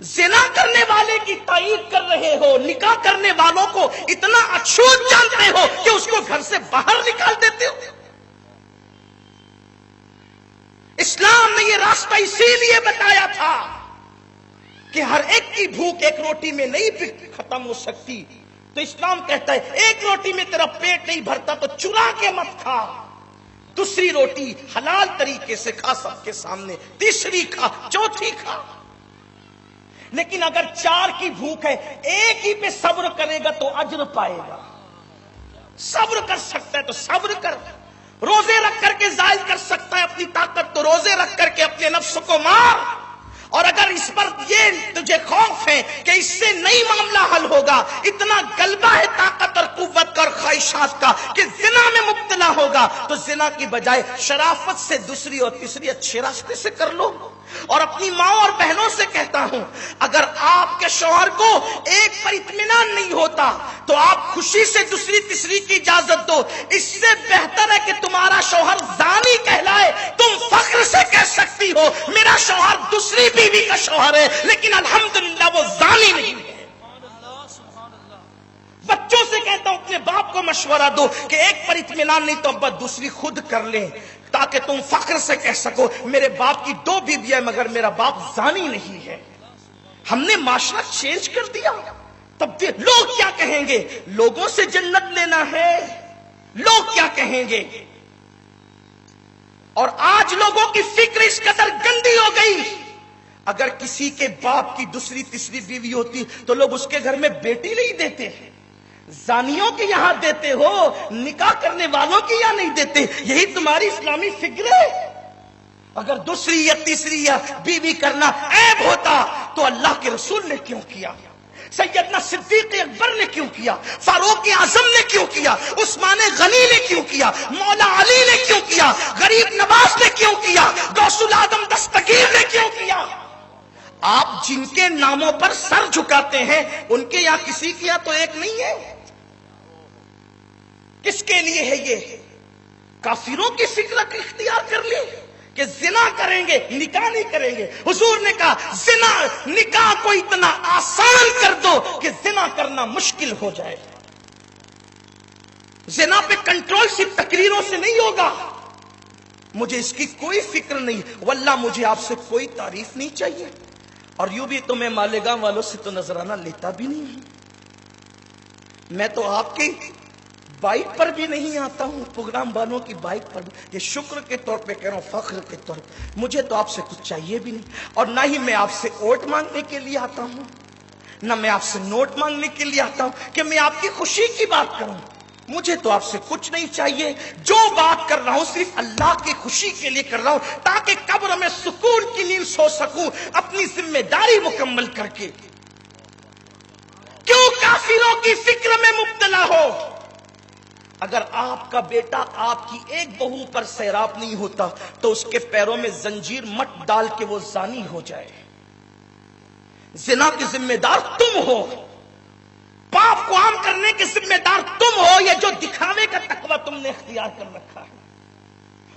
زنا کرنے والے کی تائید کر رہے ہو، نکاح کرنے والوں کو اتنا اچھوت جانتے ہو کہ اس کو گھر سے باہر نکال دیتے ہو۔ اسلام نے یہ راستہ اسی لیے بتایا تھا کہ ہر ایک کی بھوک ایک روٹی میں نہیں ختم ہو سکتی، تو اسلام کہتا ہے ایک روٹی میں تیرا پیٹ نہیں بھرتا تو چرا کے مت کھا، دوسری روٹی حلال طریقے سے کھا سب کے سامنے، تیسری کھا، چوتھی کھا۔ لیکن اگر 4 کی بھوک ہے، ایک ہی پہ صبر کرے گا تو اجر پائے گا۔ صبر کر سکتا ہے تو صبر کر، روزے رکھ کر کے زائل کر سکتا ہے اپنی طاقت تو روزے رکھ کر کے اپنے نفس کو مار۔ اور اگر اس پر یہ تجھے خوف ہے کہ اس سے نہیں معاملہ حل ہوگا، اتنا غلبہ ہے طاقت اور قوت کا اور خواہشات کا کہ زنا میں مبتلا ہوگا، تو زنا کی بجائے شرافت سے دوسری اور تیسری اچھے راستے سے کر لو۔ اور اپنی ماں اور بہنوں سے کہتا ہوں، اگر آپ کے شوہر کو ایک پر اطمینان نہیں ہوتا تو آپ خوشی سے دوسری تیسری کی اجازت دو۔ اس سے بہتر ہے کہ تمہارا شوہر زانی کہلائے، تم فخر سے کہہ سکتی ہو میرا شوہر دوسری بیوی کا شوہر ہے لیکن الحمدللہ وہ زانی نہیں ہے۔ بچوں سے کہتا ہوں اپنے باپ کو مشورہ دو کہ ایک پر اطمینان نہیں تو ابا دوسری خود کر لیں، تاکہ تم فخر سے کہہ سکو میرے باپ کی 2 بیویاں مگر میرا باپ زانی نہیں ہے۔ ہم نے معاشرہ چینج کر دیا، تب لوگ کیا کہیں گے؟ لوگوں سے جنت لینا ہے، لوگ کیا کہیں گے؟ اور آج لوگوں کی فکر اس قدر گندی ہو گئی، اگر کسی کے باپ کی دوسری تیسری بیوی ہوتی تو لوگ اس کے گھر میں بیٹی نہیں دیتے، زانیوں کے یہاں دیتے ہو، نکاح کرنے والوں کے یہاں نہیں دیتے۔ یہی تمہاری اسلامی فکر ہے۔ اگر دوسری یا تیسری یا بیوی کرنا عیب ہوتا تو اللہ کے رسول نے کیوں کیا؟ سیدنا صدیق اکبر نے کیوں کیا؟ فاروق اعظم نے کیوں کیا؟ عثمان غنی نے کیوں کیا؟ مولا علی نے کیوں کیا؟ غریب نواز نے کیوں کیا؟ غوث العظم دستگیر نے کیوں کیا؟ آپ جن کے ناموں پر سر جھکاتے ہیں ان کے یہاں کسی کے یہاں تو ایک نہیں ہے۔ کس کے لیے ہے یہ؟ کافروں کی فکر اختیار کر لی کہ زنا کریں گے نکاح نہیں کریں گے۔ حضور نے کہا زنا نکاح کو اتنا آسان کر دو کہ زنا کرنا مشکل ہو جائے۔ زنا پہ کنٹرول صرف تقریروں سے نہیں ہوگا۔ مجھے اس کی کوئی فکر نہیں، واللہ مجھے آپ سے کوئی تعریف نہیں چاہیے، اور یوں بھی تو میں مالیگاؤں والوں سے تو نذرانہ لیتا بھی نہیں ہوں، میں تو آپ کی بائک پر بھی نہیں آتا ہوں، پروگرام والوں کی بائک پر بھی۔ یہ شکر کے طور پہ کہہ رہا ہوں، فخر کے طور پہ۔ مجھے تو آپ سے کچھ چاہیے بھی نہیں، اور نہ ہی میں آپ سے ووٹ مانگنے کے لیے آتا ہوں، نہ میں آپ سے نوٹ مانگنے کے لیے آتا ہوں کہ میں آپ کی خوشی کی بات کروں۔ مجھے تو آپ سے کچھ نہیں چاہیے، جو بات کر رہا ہوں صرف اللہ کی خوشی کے لیے کر رہا ہوں، تاکہ قبر میں سکون کی نیند سو سکوں اپنی ذمہ داری مکمل کر کے۔ والوں کی فکر میں مبتلا ہو. اگر آپ کا بیٹا آپ کی ایک بہو پر سیراب نہیں ہوتا تو اس کے پیروں میں زنجیر مت ڈال کے وہ زانی ہو جائے. زنا کی ذمہ دار تم ہو, پاپ کو عام کرنے کے ذمہ دار تم ہو. یہ جو دکھاوے کا تقوی تم نے اختیار کر رکھا ہے.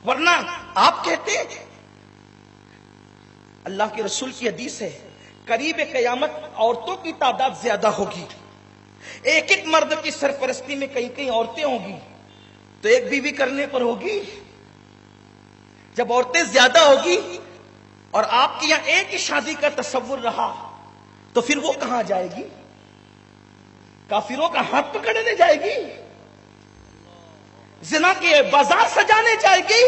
ورنہ آپ کہتے ہیں, اللہ کے رسول کی حدیث ہے, قریب قیامت عورتوں کی تعداد زیادہ ہوگی. ایک ایک مرد کی سرپرستی میں کئی کئی عورتیں ہوں گی تو ایک بیوی کرنے پر ہوگی. جب عورتیں زیادہ ہوگی اور آپ کی یہاں ایک ہی شادی کا تصور رہا تو پھر وہ کہاں جائے گی؟ کافروں کا ہاتھ پکڑنے جائے گی, زنا کے بازار سجانے جائے گی.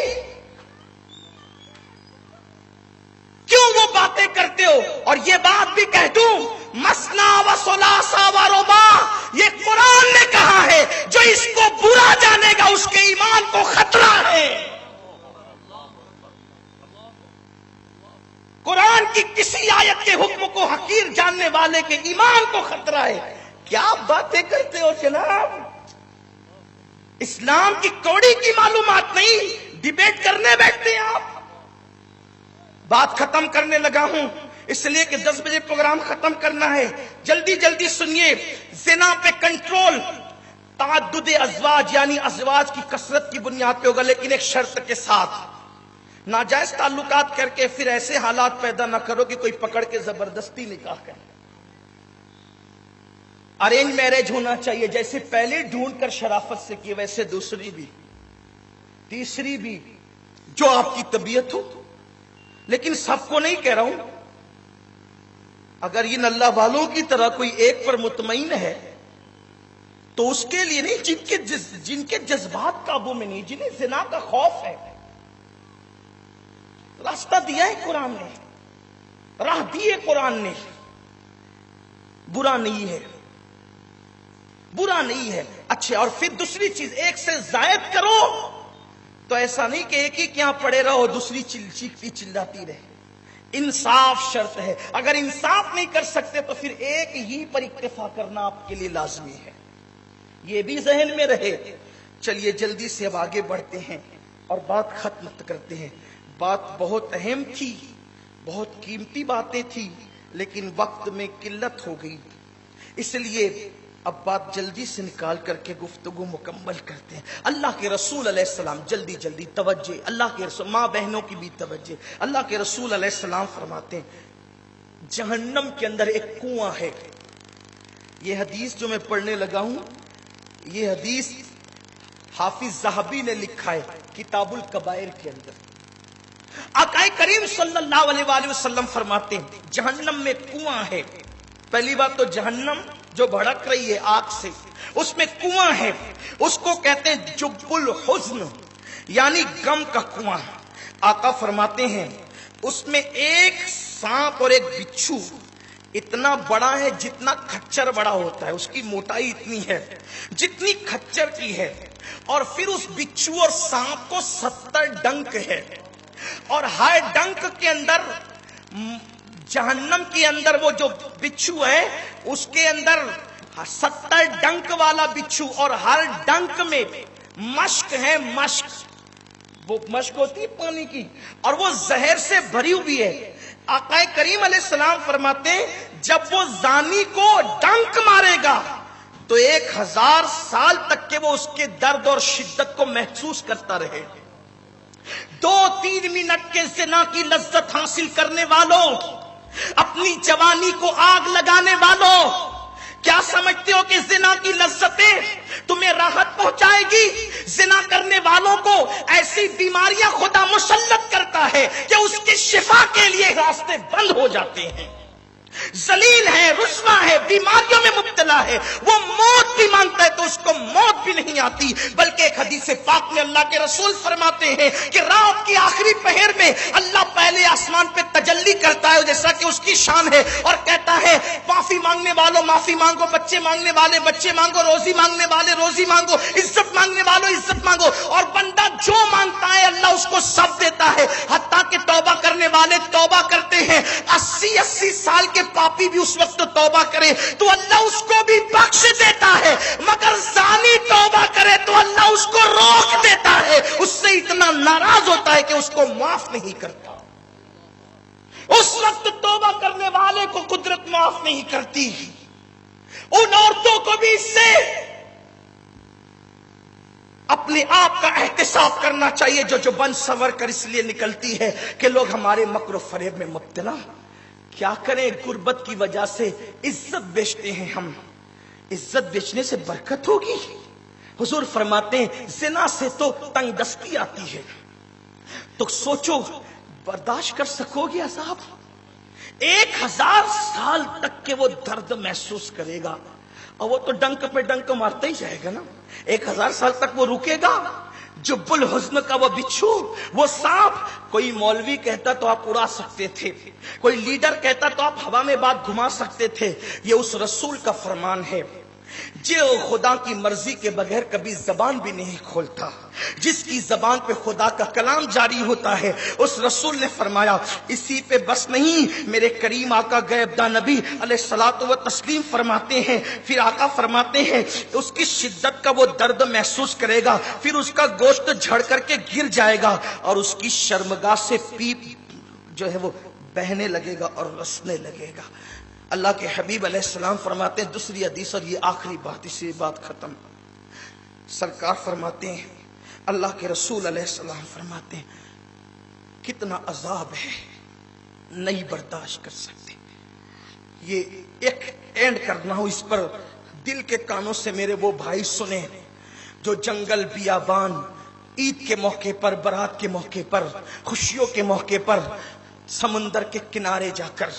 کیوں وہ باتیں کرتے ہو؟ اور یہ بات بھی کہہ دوں, مسنا و ثلاثا و رباع, یہ قرآن نے کہا ہے. جو اس کو برا جانے گا اس کے ایمان کو خطرہ ہے. قرآن کی کسی آیت کے حکم کو حقیر جاننے والے کے ایمان کو خطرہ ہے. کیا باتیں کرتے ہو جناب؟ اسلام کی کوڑی کی معلومات نہیں, ڈیبیٹ کرنے بیٹھتے ہیں آپ. بات ختم کرنے لگا ہوں اس لیے کہ 10 بجے پروگرام ختم کرنا ہے. جلدی جلدی سنیے. زنا پہ کنٹرول تعدد ازواج یعنی ازواج کی کثرت کی بنیاد پہ ہوگا, لیکن ایک شرط کے ساتھ. ناجائز تعلقات کر کے پھر ایسے حالات پیدا نہ کرو کہ کوئی پکڑ کے زبردستی نکاح کرے. ارینج میرج ہونا چاہیے, جیسے پہلے ڈھونڈ کر شرافت سے کی ویسے دوسری بھی تیسری بھی, جو آپ کی طبیعت ہو. لیکن سب کو نہیں کہہ رہا ہوں. اگر ان اللہ والوں کی طرح کوئی ایک پر مطمئن ہے تو اس کے لیے نہیں, جن کے جذبات قابو میں نہیں, جنہیں زنا کا خوف ہے. راستہ دیا ہے قرآن نے, راہ دی ہے قرآن نے. برا نہیں ہے, برا نہیں ہے. اچھا, اور پھر دوسری چیز, ایک سے زائد کرو تو ایسا نہیں کہ ایک ہی کیا پڑے رہو دوسری چیختی چلاتی رہے. انصاف شرط ہے. اگر انصاف نہیں کر سکتے تو پھر ایک ہی پر اکتفا کرنا آپ کے لیے لازمی ہے. یہ بھی ذہن میں رہے. چلیے جلدی سے اب آگے بڑھتے ہیں اور بات ختم کرتے ہیں. بات بہت اہم تھی, بہت قیمتی باتیں تھی, لیکن وقت میں قلت ہو گئی, اس لیے اب بات جلدی سے نکال کر کے گفتگو مکمل کرتے ہیں. اللہ کے رسول علیہ السلام, جلدی جلدی توجہ, اللہ کے رسول, ماں بہنوں کی بھی توجہ. اللہ کے رسول علیہ السلام فرماتے ہیں جہنم کے اندر ایک کنواں ہے. یہ حدیث جو میں پڑھنے لگا ہوں, یہ حدیث حافظ ذہبی نے لکھا ہے کتاب الکبائر کے اندر. آقا کریم صلی اللہ علیہ وآلہ وسلم فرماتے ہیں جہنم میں کنواں ہے. پہلی بات تو جہنم جو بھڑک رہی ہے آگ سے, اس میں کنواں ہے. اس کو کہتے ہیں جب الحزن یعنی غم کا کنواں. آقا فرماتے ہیں اس میں ایک سانپ اور ایک بچھو اتنا بڑا ہے جتنا کھچر بڑا ہوتا ہے. اس کی موٹائی اتنی ہے جتنی کھچر کی ہے. اور پھر اس بچھو اور سانپ کو 70 ڈنک ہے. اور ہر ڈنک کے اندر, جہنم کے اندر وہ جو بچھو ہے اس کے اندر 70 ڈنک والا بچھو, اور ہر ڈنک میں مشک ہے. مشک, وہ مشک ہوتی ہے پانی کی, اور وہ زہر سے بھری ہوئی ہے. آقا کریم علیہ السلام فرماتے ہیں جب وہ زانی کو ڈنک مارے گا تو 1000 سال تک کہ وہ اس کے درد اور شدت کو محسوس کرتا رہے. 2-3 منٹ کے زنا کی لذت حاصل کرنے والوں, اپنی جوانی کو آگ لگانے والوں, کیا سمجھتے ہو کہ زنا کی لذتیں تمہیں راحت پہنچائے گی؟ زنا کرنے والوں کو ایسی بیماریاں خدا مسلط کرتا ہے کہ اس کی شفا کے لیے راستے بند ہو جاتے ہیں. ذلیل ہے, رسوا ہے, بیماریوں میں مبتلا ہے, وہ موت بھی مانگتا ہے تو اس کو موت بھی نہیں آتی، بلکہ ایک حدیث پاک میں اللہ کے رسول فرماتے ہیں کہ رات کی آخری پہر میں اللہ پہلے آسمان پہ تجلی کرتا ہے جیسا کہ اس کی شان ہے، اور کہتا ہے معافی مانگنے والوں معافی مانگو، بچے مانگنے والے بچے مانگو، روزی مانگنے والے روزی مانگو، عزت مانگنے والوں عزت مانگو، اور بندہ جو مانگتا ہے اللہ اس کو سب دیتا ہے، حتیٰ کہ توبہ کرنے والے توبہ کرتے ہیں، 80 سال کے پاپی بھی اس وقت توبہ کرے تو اللہ اس کو بھی بخش دیتا ہے، مگر زانی توبہ کرے تو اللہ اس کو روک دیتا ہے، اس سے اتنا ناراض ہوتا ہے کہ اس کو معاف نہیں کرتا۔ اس وقت توبہ کرنے والے کو قدرت معاف نہیں کرتی۔ ان عورتوں کو بھی اس سے اپنے آپ کا احتساب کرنا چاہیے جو بن سنور کر اس لیے نکلتی ہے کہ لوگ ہمارے مکر و فریب میں مبتلا۔ کیا کریں، غربت کی وجہ سے عزت بیچتے ہیں ہم، عزت بیچنے سے برکت ہوگی؟ حضور فرماتے ہیں زنا سے تو تنگ دستی آتی ہے، تو سوچو برداشت کر سکو گے عذاب؟ 1000 سال تک کے وہ درد محسوس کرے گا، اور وہ تو ڈنک پہ ڈنک مارتا ہی جائے گا نا۔ 1000 سال تک وہ رکے گا؟ جب الحزن کا وہ بچھو، وہ سانپ، کوئی مولوی کہتا تو آپ اڑا سکتے تھے، کوئی لیڈر کہتا تو آپ ہوا میں بات گھما سکتے تھے، یہ اس رسول کا فرمان ہے جو خدا کی مرضی کے بغیر کبھی زبان بھی نہیں کھولتا، جس کی زبان پہ خدا کا کلام جاری ہوتا ہے۔ اس رسول نے فرمایا اسی پہ بس نہیں، میرے کریم آقا غیب داں نبی علیہ الصلوۃ و تسلیم فرماتے ہیں، پھر آقا فرماتے ہیں اس کی شدت کا وہ درد محسوس کرے گا، پھر اس کا گوشت جھڑ کر کے گر جائے گا، اور اس کی شرمگاہ سے پیپ جو ہے وہ بہنے لگے گا اور رسنے لگے گا۔ اللہ کے حبیب علیہ السلام فرماتے ہیں دوسری حدیث، اور یہ آخری بات، اسی بات ختم، سرکار فرماتے ہیں، اللہ کے رسول علیہ السلام فرماتے ہیں کتنا عذاب ہے نہیں برداشت کر سکتے۔ یہ ایک اینڈ کرنا ہو اس پر، دل کے کانوں سے میرے وہ بھائی سنیں جو جنگل بیابان عید کے موقع پر، برات کے موقع پر، خوشیوں کے موقع پر سمندر کے کنارے جا کر،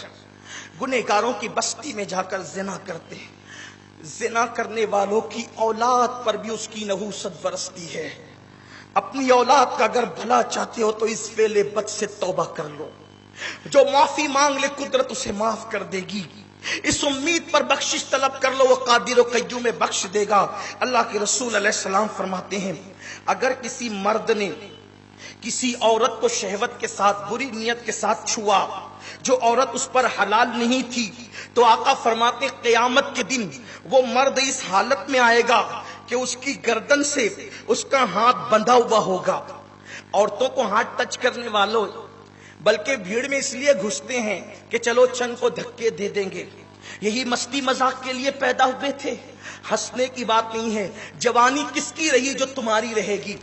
گنہگاروں کی بستی میں جا کر زنا کرتے ہیں۔ زنا کرنے والوں کی اولاد پر بھی اس کی نحوست برستی ہے۔ اپنی اولاد کا اگر بھلا چاہتے ہو تو اس فعل بد سے توبہ کر لو، جو معافی مانگ لے قدرت اسے معاف کر دے گی، اس امید پر بخشش طلب کر لو، وہ قادر و قیوم میں بخش دے گا۔ اللہ کے رسول علیہ السلام فرماتے ہیں اگر کسی مرد نے کسی عورت کو شہوت کے ساتھ، بری نیت کے ساتھ چھوا، جو عورت اس پر حلال نہیں تھی، تو آقا فرماتے قیامت کے دن وہ مرد اس حالت میں آئے گا کہ اس کی گردن سے اس کا ہاتھ بندھا ہوا ہوگا۔ عورتوں کو ہاتھ ٹچ کرنے والوں بلکہ بھیڑ میں اس لیے گھستے ہیں کہ چلو چند کو دھکے دے دیں گے، یہی مستی مذاق کے لیے پیدا ہوئے تھے، ہنسنے کی بات نہیں ہے۔ جوانی کس کی رہی جو تمہاری رہے گی،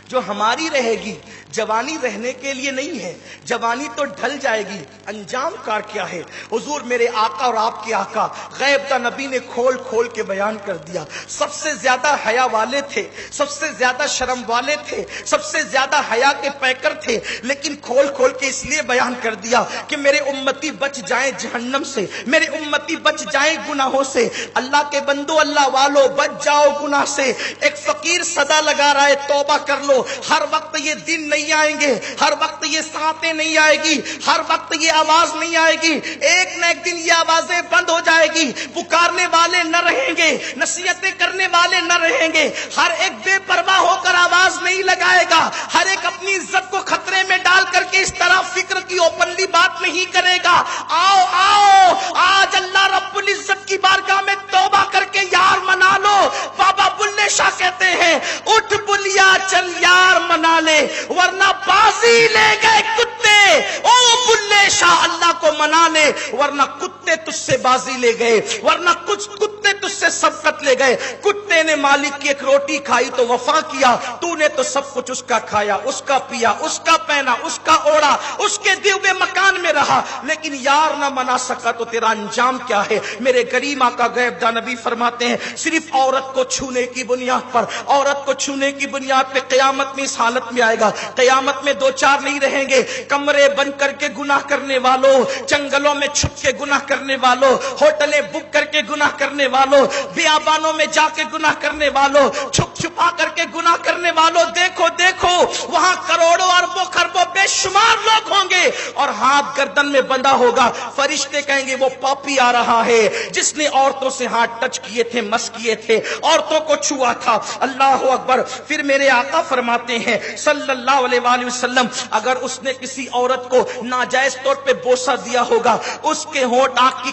جو ہماری رہے گی؟ جوانی رہنے کے لیے نہیں ہے، جوانی تو ڈھل جائے گی، انجام کار کیا ہے؟ حضور میرے آقا اور آپ کے آقا غیب دا نبی نے کھول کھول کے بیان کر دیا۔ سب سے زیادہ حیا والے تھے، سب سے زیادہ شرم والے تھے، سب سے زیادہ حیا کے پیکر تھے، لیکن کھول کھول کے اس لیے بیان کر دیا کہ میرے امتی بچ جائیں جہنم سے، میرے امتی بچ جائیں گناہوں سے۔ اللہ کے بندو، اللہ والو، بچ جاؤ گناہ سے۔ ایک فقیر صدا لگا رہا ہے توبہ کر لو۔ ہر وقت یہ دن نہیں آئیں گے، ہر وقت یہ ساعتیں نہیں آئے گی، ہر وقت یہ آواز نہیں آئے گی، ایک نہ ایک دن یہ آوازیں بند ہو جائے گی، پکارنے والے نہ رہیں گے، نصیحتیں کرنے والے نہ رہیں گے، ہر ایک بے پرواہ ہو کر آواز نہیں لگائے گا، ہر ایک اپنی عزت کو خطرے میں ڈال کر کے اس طرح فکر کی اوپنلی بات نہیں کرے گا۔ آؤ آؤ، آج اللہ رب العزت کی بارگاہ میں توبہ کر کے یار منا لو۔ بابا بلے شاہ کہتے ہیں اٹھ بلیا چل یار منا لے، ورنہ بازی لے گئے کتے۔ او بلے شاہ اللہ کو منا لے، ورنہ کتے تجھ سے بازی لے گئے، ورنہ کچھ کتے تجھ سے سبقت لے گئے۔ کتے نے مالک کی ایک روٹی کھائی تو وفا کیا، تو نے تو سب کچھ اس کا کھایا، اس کا پیا، اس کا پہنا، اس کا اوڑا، اس کے دیے ہوئے مکان میں رہا، لیکن یار نہ منا سکا تو تیرا انجام کیا ہے؟ میرے کریم آقا غیب داں نبی فرماتے ہیں صرف عورت کو چھونے کی بنیاد پر، عورت کو چھونے کی بنیاد پہ قیامت میں اس حالت میں آئے گا۔ قیامت میں دو چار نہیں رہیں گے، کمرے بند کر کے گناہ کرنے والوں، جنگلوں میں چھپ کے گناہ کرنے والوں، ہوٹلیں بک کر کے گناہ کرنے والوں، بیابانوں میں جا کے گناہ کرنے والوں، چھپ چھپا کر کے گناہ کرنے والوں دیکھو دیکھو وہاں کروڑوں اربوں خربوں بے شمار لوگ ہوں گے اور ہاتھ گردن میں بندھا ہوگا. فرشتے کہیں گے وہ پاپی آ رہا ہے جس نے عورتوں سے ہاتھ ٹچ کیے تھے, مس کیے تھے, عورتوں کو چھوا تھا. اللہ اکبر. پھر میرے آقا فرماتے ہیں صلی اللہ علیہ وآلہ وسلم, اگر اس نے کسی عورت کو ناجائز طور پہ بوسہ دیا ہوگا اس کے ہونٹ آنکھ کی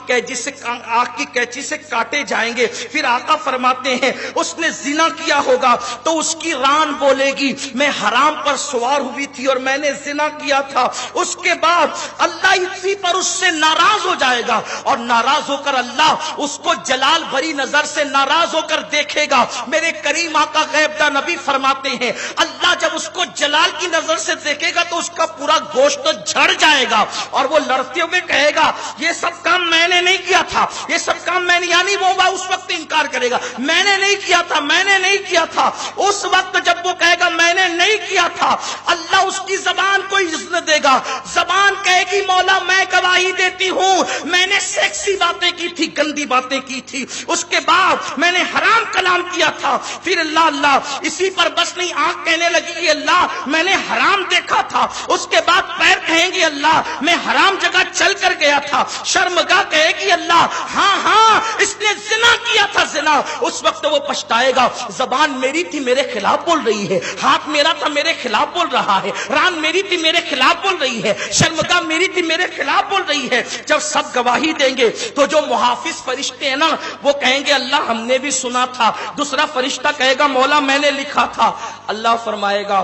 قینچی سے کاٹے جائیں گے. پھر آقا فرماتے ہیں اس نے زنا کیا ہوگا تو اس کی ران بولے گی میں حرام پر سوار ہوئی تھی اور میں نے زنا کیا تھا. اس کے بعد اللہ اسی پر اس سے ناراض ہو جائے گا اور ناراض ہو کر اللہ اس کو جلال بھری نظر سے ناراض ہو کر دیکھے گا. میرے کریم آقا غیب داں نبی فرماتے ہیں اللہ جب اس کو جلال کی نظر سے دیکھے گا تو اس کا پورا گوشت جھڑ جائے گا اور وہ لڑتے ہوئے کہے گا یہ سب کام میں نے نہیں کیا تھا, یہ سب کام میں نے, یعنی وہ اس وقت انکار کرے گا میں نے نہیں کیا تھا, میں نے نہیں کیا تھا. اس وقت جب وہ کہے گا میں نے نہیں کیا تھا, اللہ اس کی زبان کو عزت دے گا. زبان کہے گی مولا میں گواہی دیتی ہوں میں نے سیکسی باتیں کی تھی, گندی باتیں کی تھی, اس کے بعد میں نے حرام کلام کیا تھا. پھر اللہ اسی پر بس نہیں, آنکھ کہنے لگی اللہ میں نے حرام دیکھا تھا. اس کے بعد پیر کہیں گے اللہ میں حرام جگہ چل کر گیا تھا. شرمگاہ کہے گی اللہ ہاں اس نے زنا کیا تھا, زنا. اس وقت وہ پچھتائے گا زبان میری تھی میرے خلاف بول رہی ہے, ہاتھ میرا تھا میرے خلاف بول رہا ہے, ران میری تھی میرے خلاف بول رہی ہے, شرمگاہ میری تھی میرے خلاف بول رہی ہے. جب سب گواہی دیں گے تو جو محافظ فرشتے ہیں نا وہ کہیں گے اللہ ہم نے بھی سنا تھا. دوسرا فرشتہ کہے گا مولا میں نے لکھا تھا. اللہ فرمائے گا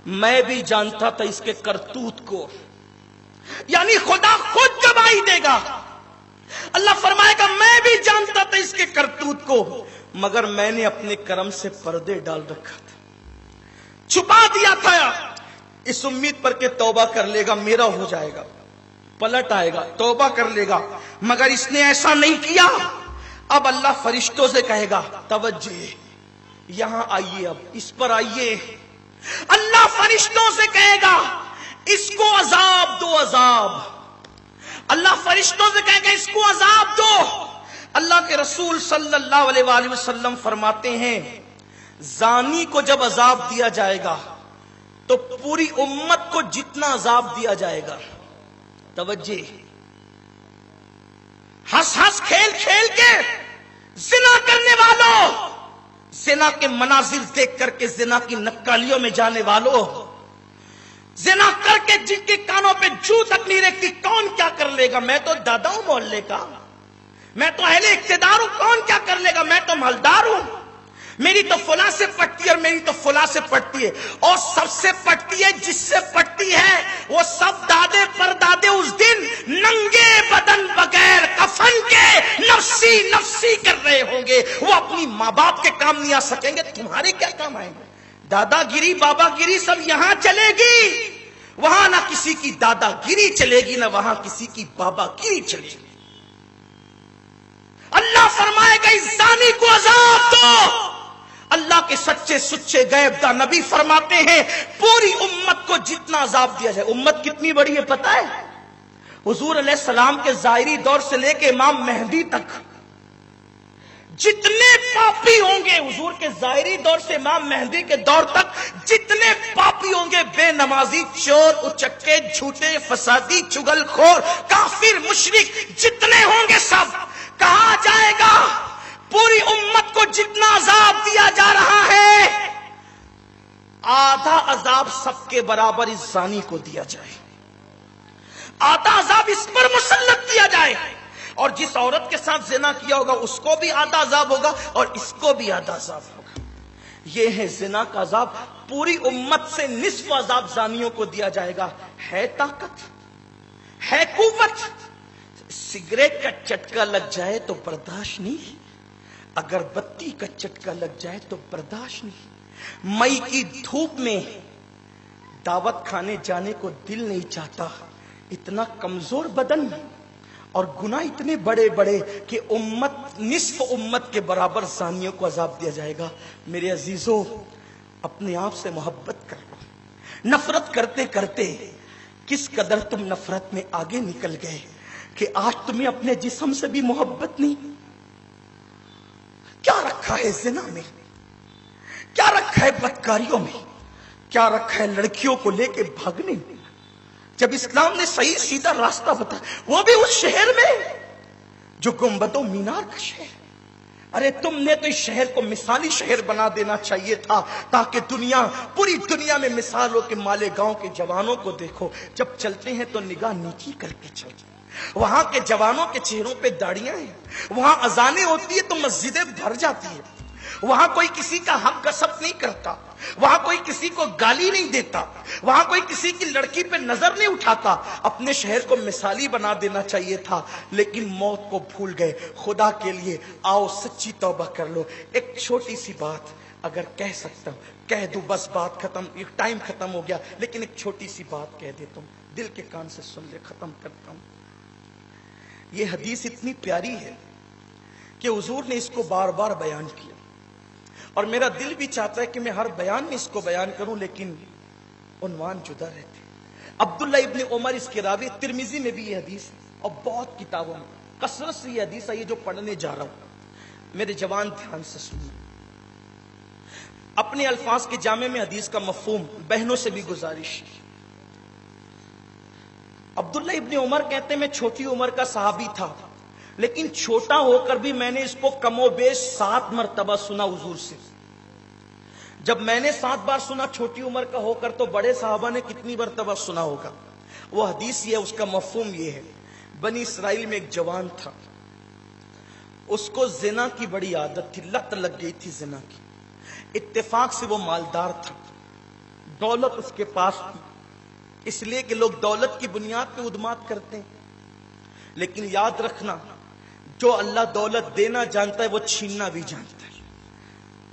میں بھی جانتا تھا اس کے کرتوت کو, یعنی خدا خود گواہی دے گا. اللہ فرمائے گا میں بھی جانتا تھا اس کے کرتوت کو مگر میں نے اپنے کرم سے پردے ڈال رکھا تھا, چھپا دیا تھا اس امید پر کہ توبہ کر لے گا میرا ہو جائے گا, پلٹ آئے گا توبہ کر لے گا, مگر اس نے ایسا نہیں کیا. اب اللہ فرشتوں سے کہے گا توجہ یہاں آئیے, اب اس پر آئیے. اللہ فرشتوں سے کہے گا اس کو عذاب دو, عذاب. اللہ فرشتوں سے کہے گا اس کو عذاب دو. اللہ کے رسول صلی اللہ علیہ وآلہ وسلم فرماتے ہیں زانی کو جب عذاب دیا جائے گا تو پوری امت کو جتنا عذاب دیا جائے گا, توجہ, ہنس ہنس کھیل کھیل کے زنا کرنے والوں, زنا کے مناظر دیکھ کر کے زنا کی نکالیوں میں جانے والوں, زنا کر کے جن کے کانوں پہ جو تک نہیں رکھتی, کون کیا کر لے گا, میں تو دادا ہوں محلے کا, میں تو اہل اقتدار ہوں, کون کیا کر لے گا, میں تو مالدار ہوں, میری تو فلاں سے پٹتی ہے اور میری تو فلاں سے پٹتی ہے, اور سب سے پٹتی ہے جس سے پٹتی ہے وہ سب دادے پر دادے اس دن ننگے بدن بغیر کفن کے نفسی نفسی کر رہے ہوں گے. وہ اپنی ماں باپ کے کام نہیں آ سکیں گے, تمہارے کیا کام آئیں گے. دادا گیری بابا گیری سب یہاں چلے گی, وہاں نہ کسی کی دادا گیری چلے گی نہ وہاں کسی کی بابا گیری چلے گی. اللہ فرمائے گا اس زانی کو عذاب دو. اللہ کے سچے سچے غیب داں نبی فرماتے ہیں پوری امت کو جتنا عذاب دیا جائے. امت کتنی بڑی ہے پتہ ہے, حضور علیہ السلام کے ظاہری دور سے لے کے امام مہدی تک جتنے پاپی ہوں گے, حضور کے ظاہری دور سے امام مہدی کے دور تک جتنے پاپی ہوں گے, بے نمازی, چور, اچکے, جھوٹے, فسادی, چگل خور, کافر, مشرک جتنے ہوں گے سب, کہا جائے گا پوری امت کو جتنا عذاب دیا جا رہا ہے آدھا عذاب سب کے برابر اس زانی کو دیا جائے, آدھا عذاب اس پر مسلط کیا جائے, اور جس عورت کے ساتھ زنا کیا ہوگا اس کو بھی آدھا عذاب ہوگا اور اس کو بھی آدھا عذاب ہوگا. یہ ہے زنا کا عذاب. پوری امت سے نصف عذاب زانیوں کو دیا جائے گا. ہے طاقت, ہے قوت. سگریٹ کا چٹکا لگ جائے تو برداشت نہیں, اگر بتی کا چٹکا لگ جائے تو برداشت نہیں. مئی کی دھوپ میں دعوت کھانے جانے کو دل نہیں چاہتا, اتنا کمزور بدن اور گناہ اتنے بڑے بڑے کہ امت, نصف امت کے برابر زانیوں کو عذاب دیا جائے گا. میرے عزیزوں اپنے آپ سے محبت کر لو. نفرت کرتے کرتے کس قدر تم نفرت میں آگے نکل گئے کہ آج تمہیں اپنے جسم سے بھی محبت نہیں. کیا رکھا ہے زنا میں, کیا رکھا ہے بدکاریوں میں، کیا رکھا ہے لڑکیوں کو لے کے بھاگنے میں، جب اسلام نے صحیح سیدھا راستہ بتایا، وہ بھی اس شہر میں جو گنبد و مینار کا شہر۔ ارے تم نے تو اس شہر کو مثالی شہر بنا دینا چاہیے تھا، تاکہ دنیا، پوری دنیا میں مثال ہو کہ مالیگاؤں کے جوانوں کو دیکھو، جب چلتے ہیں تو نگاہ نیچی کر کے چلتے، وہاں کے جوانوں کے چہروں پہ داڑیاں ہیں، وہاں اذانیں ہوتی ہے تو مسجدیں بھر جاتی ہیں، وہاں کوئی کسی کا حق غصب نہیں کرتا، وہاں کوئی کسی کو گالی نہیں دیتا، وہاں کوئی کسی کی لڑکی پہ نظر نہیں اٹھاتا۔ اپنے شہر کو مثالی بنا دینا چاہیے تھا، لیکن موت کو بھول گئے۔ خدا کے لیے آؤ سچی توبہ کر لو۔ ایک چھوٹی سی بات اگر کہہ سکتا ہوں کہہ دوں، بس بات ختم، ٹائم ختم ہو گیا، لیکن ایک چھوٹی سی بات کہہ دیتا ہوں، دل کے کان سے سن لے، ختم کرتا ہوں۔ یہ حدیث اتنی پیاری ہے کہ حضور نے اس کو بار بار بیان کیا، اور میرا دل بھی چاہتا ہے کہ میں ہر بیان میں اس کو بیان کروں، لیکن عنوان جدا رہتے۔ عبداللہ ابن عمر اس کے راوی، ترمذی میں بھی یہ حدیث ہے، اور بہت کتابوں میں کثرت سے یہ حدیث ہے، یہ جو پڑھنے جا رہا ہوں، میرے جوان دھیان سے سنیں۔ اپنے الفاظ کے جامع میں حدیث کا مفہوم بہنوں سے بھی گزارش۔ عبداللہ ابن عمر کہتے ہیں میں چھوٹی عمر کا صحابی تھا، لیکن چھوٹا ہو کر بھی میں نے اس کو کم و بیش 7 مرتبہ سنا حضور سے۔ جب میں نے 7 بار سنا چھوٹی عمر کا ہو کر، تو بڑے صحابہ نے کتنی مرتبہ سنا ہوگا؟ وہ حدیث یہ ہے، اس کا مفہوم یہ ہے، بنی اسرائیل میں ایک جوان تھا، اس کو زنا کی بڑی عادت تھی، لت لگ گئی تھی زنا کی۔ اتفاق سے وہ مالدار تھا، دولت اس کے پاس تھی، اس لیے کہ لوگ دولت کی بنیاد پہ ادمات کرتے ہیں، لیکن یاد رکھنا جو اللہ دولت دینا جانتا ہے وہ چھیننا بھی جانتا ہے۔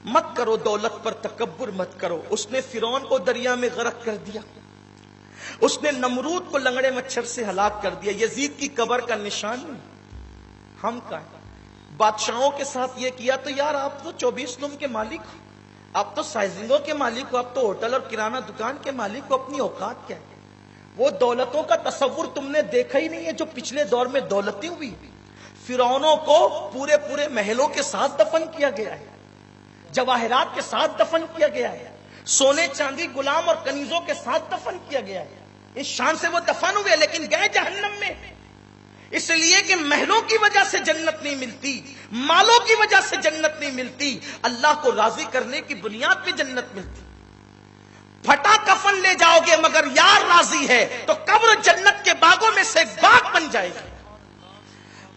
مت کرو دولت پر تکبر، مت کرو۔ اس نے فرعون کو دریا میں غرق کر دیا، اس نے نمرود کو لنگڑے مچھر سے ہلاک کر دیا، یزید کی قبر کا نشان نہیں۔ ہم کا بادشاہوں کے ساتھ یہ کیا تو یار آپ تو 24 روم کے مالک ہو، آپ تو سائزنگوں کے مالک ہو، آپ تو ہوٹل اور کرانہ دکان کے مالک ہو، اپنی اوقات کیا ہے؟ وہ دولتوں کا تصور تم نے دیکھا ہی نہیں ہے جو پچھلے دور میں دولتیں ہوئی۔ فرعونوں کو پورے محلوں کے ساتھ دفن کیا گیا ہے، جواہرات کے ساتھ دفن کیا گیا ہے، سونے چاندی غلام اور کنیزوں کے ساتھ دفن کیا گیا ہے۔ اس شان سے وہ دفن ہوئے، لیکن گئے جہنم میں، اس لیے کہ محلوں کی وجہ سے جنت نہیں ملتی، مالوں کی وجہ سے جنت نہیں ملتی، اللہ کو راضی کرنے کی بنیاد پہ جنت ملتی۔ پھٹا کفن لے جاؤ گے مگر یار راضی ہے تو قبر جنت کے باغوں میں سے ایک باغ بن جائے گا،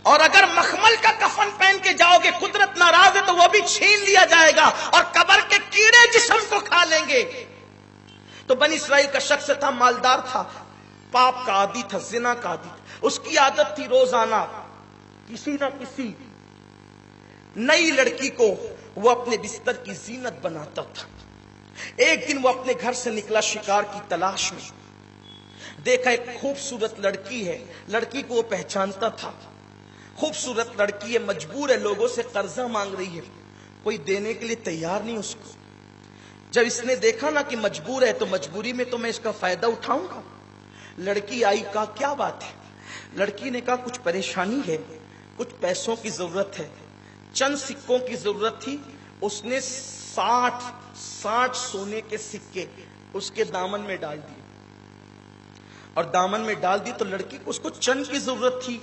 اور اگر مخمل کا کفن پہن کے جاؤ گے، قدرت ناراض ہے تو وہ بھی چھین لیا جائے گا، اور قبر کے کیڑے جسم کو کھا لیں گے۔ تو بنی اسرائیل کا شخص تھا، مالدار تھا، پاپ کا عادی تھا، زنا کا عادی تھا۔ اس کی عادت تھی روزانہ کسی نہ کسی نئی لڑکی کو وہ اپنے بستر کی زینت بناتا تھا۔ ایک دن وہ اپنے گھر سے نکلا شکار کی تلاش میں، دیکھا ایک خوبصورت لڑکی ہے، لڑکی کو وہ پہچانتا تھا، خوبصورت لڑکی ہے، مجبور ہے، لوگوں سے قرضہ مانگ رہی ہے، کوئی دینے کے لیے تیار نہیں اس کو۔ جب اس نے دیکھا نا کہ مجبور ہے تو مجبوری میں تو میں اس کا فائدہ اٹھاؤں گا۔ لڑکی آئی، کہا کیا بات ہے؟ لڑکی نے کہا کچھ پریشانی ہے، کچھ پیسوں کی ضرورت ہے، چند سکوں کی ضرورت تھی۔ اس نے 60 سونے کے سکے اس کے دامن میں ڈال دیے، اور دامن میں ڈال دی تو لڑکی کو، اس کو چند کی ضرورت تھی،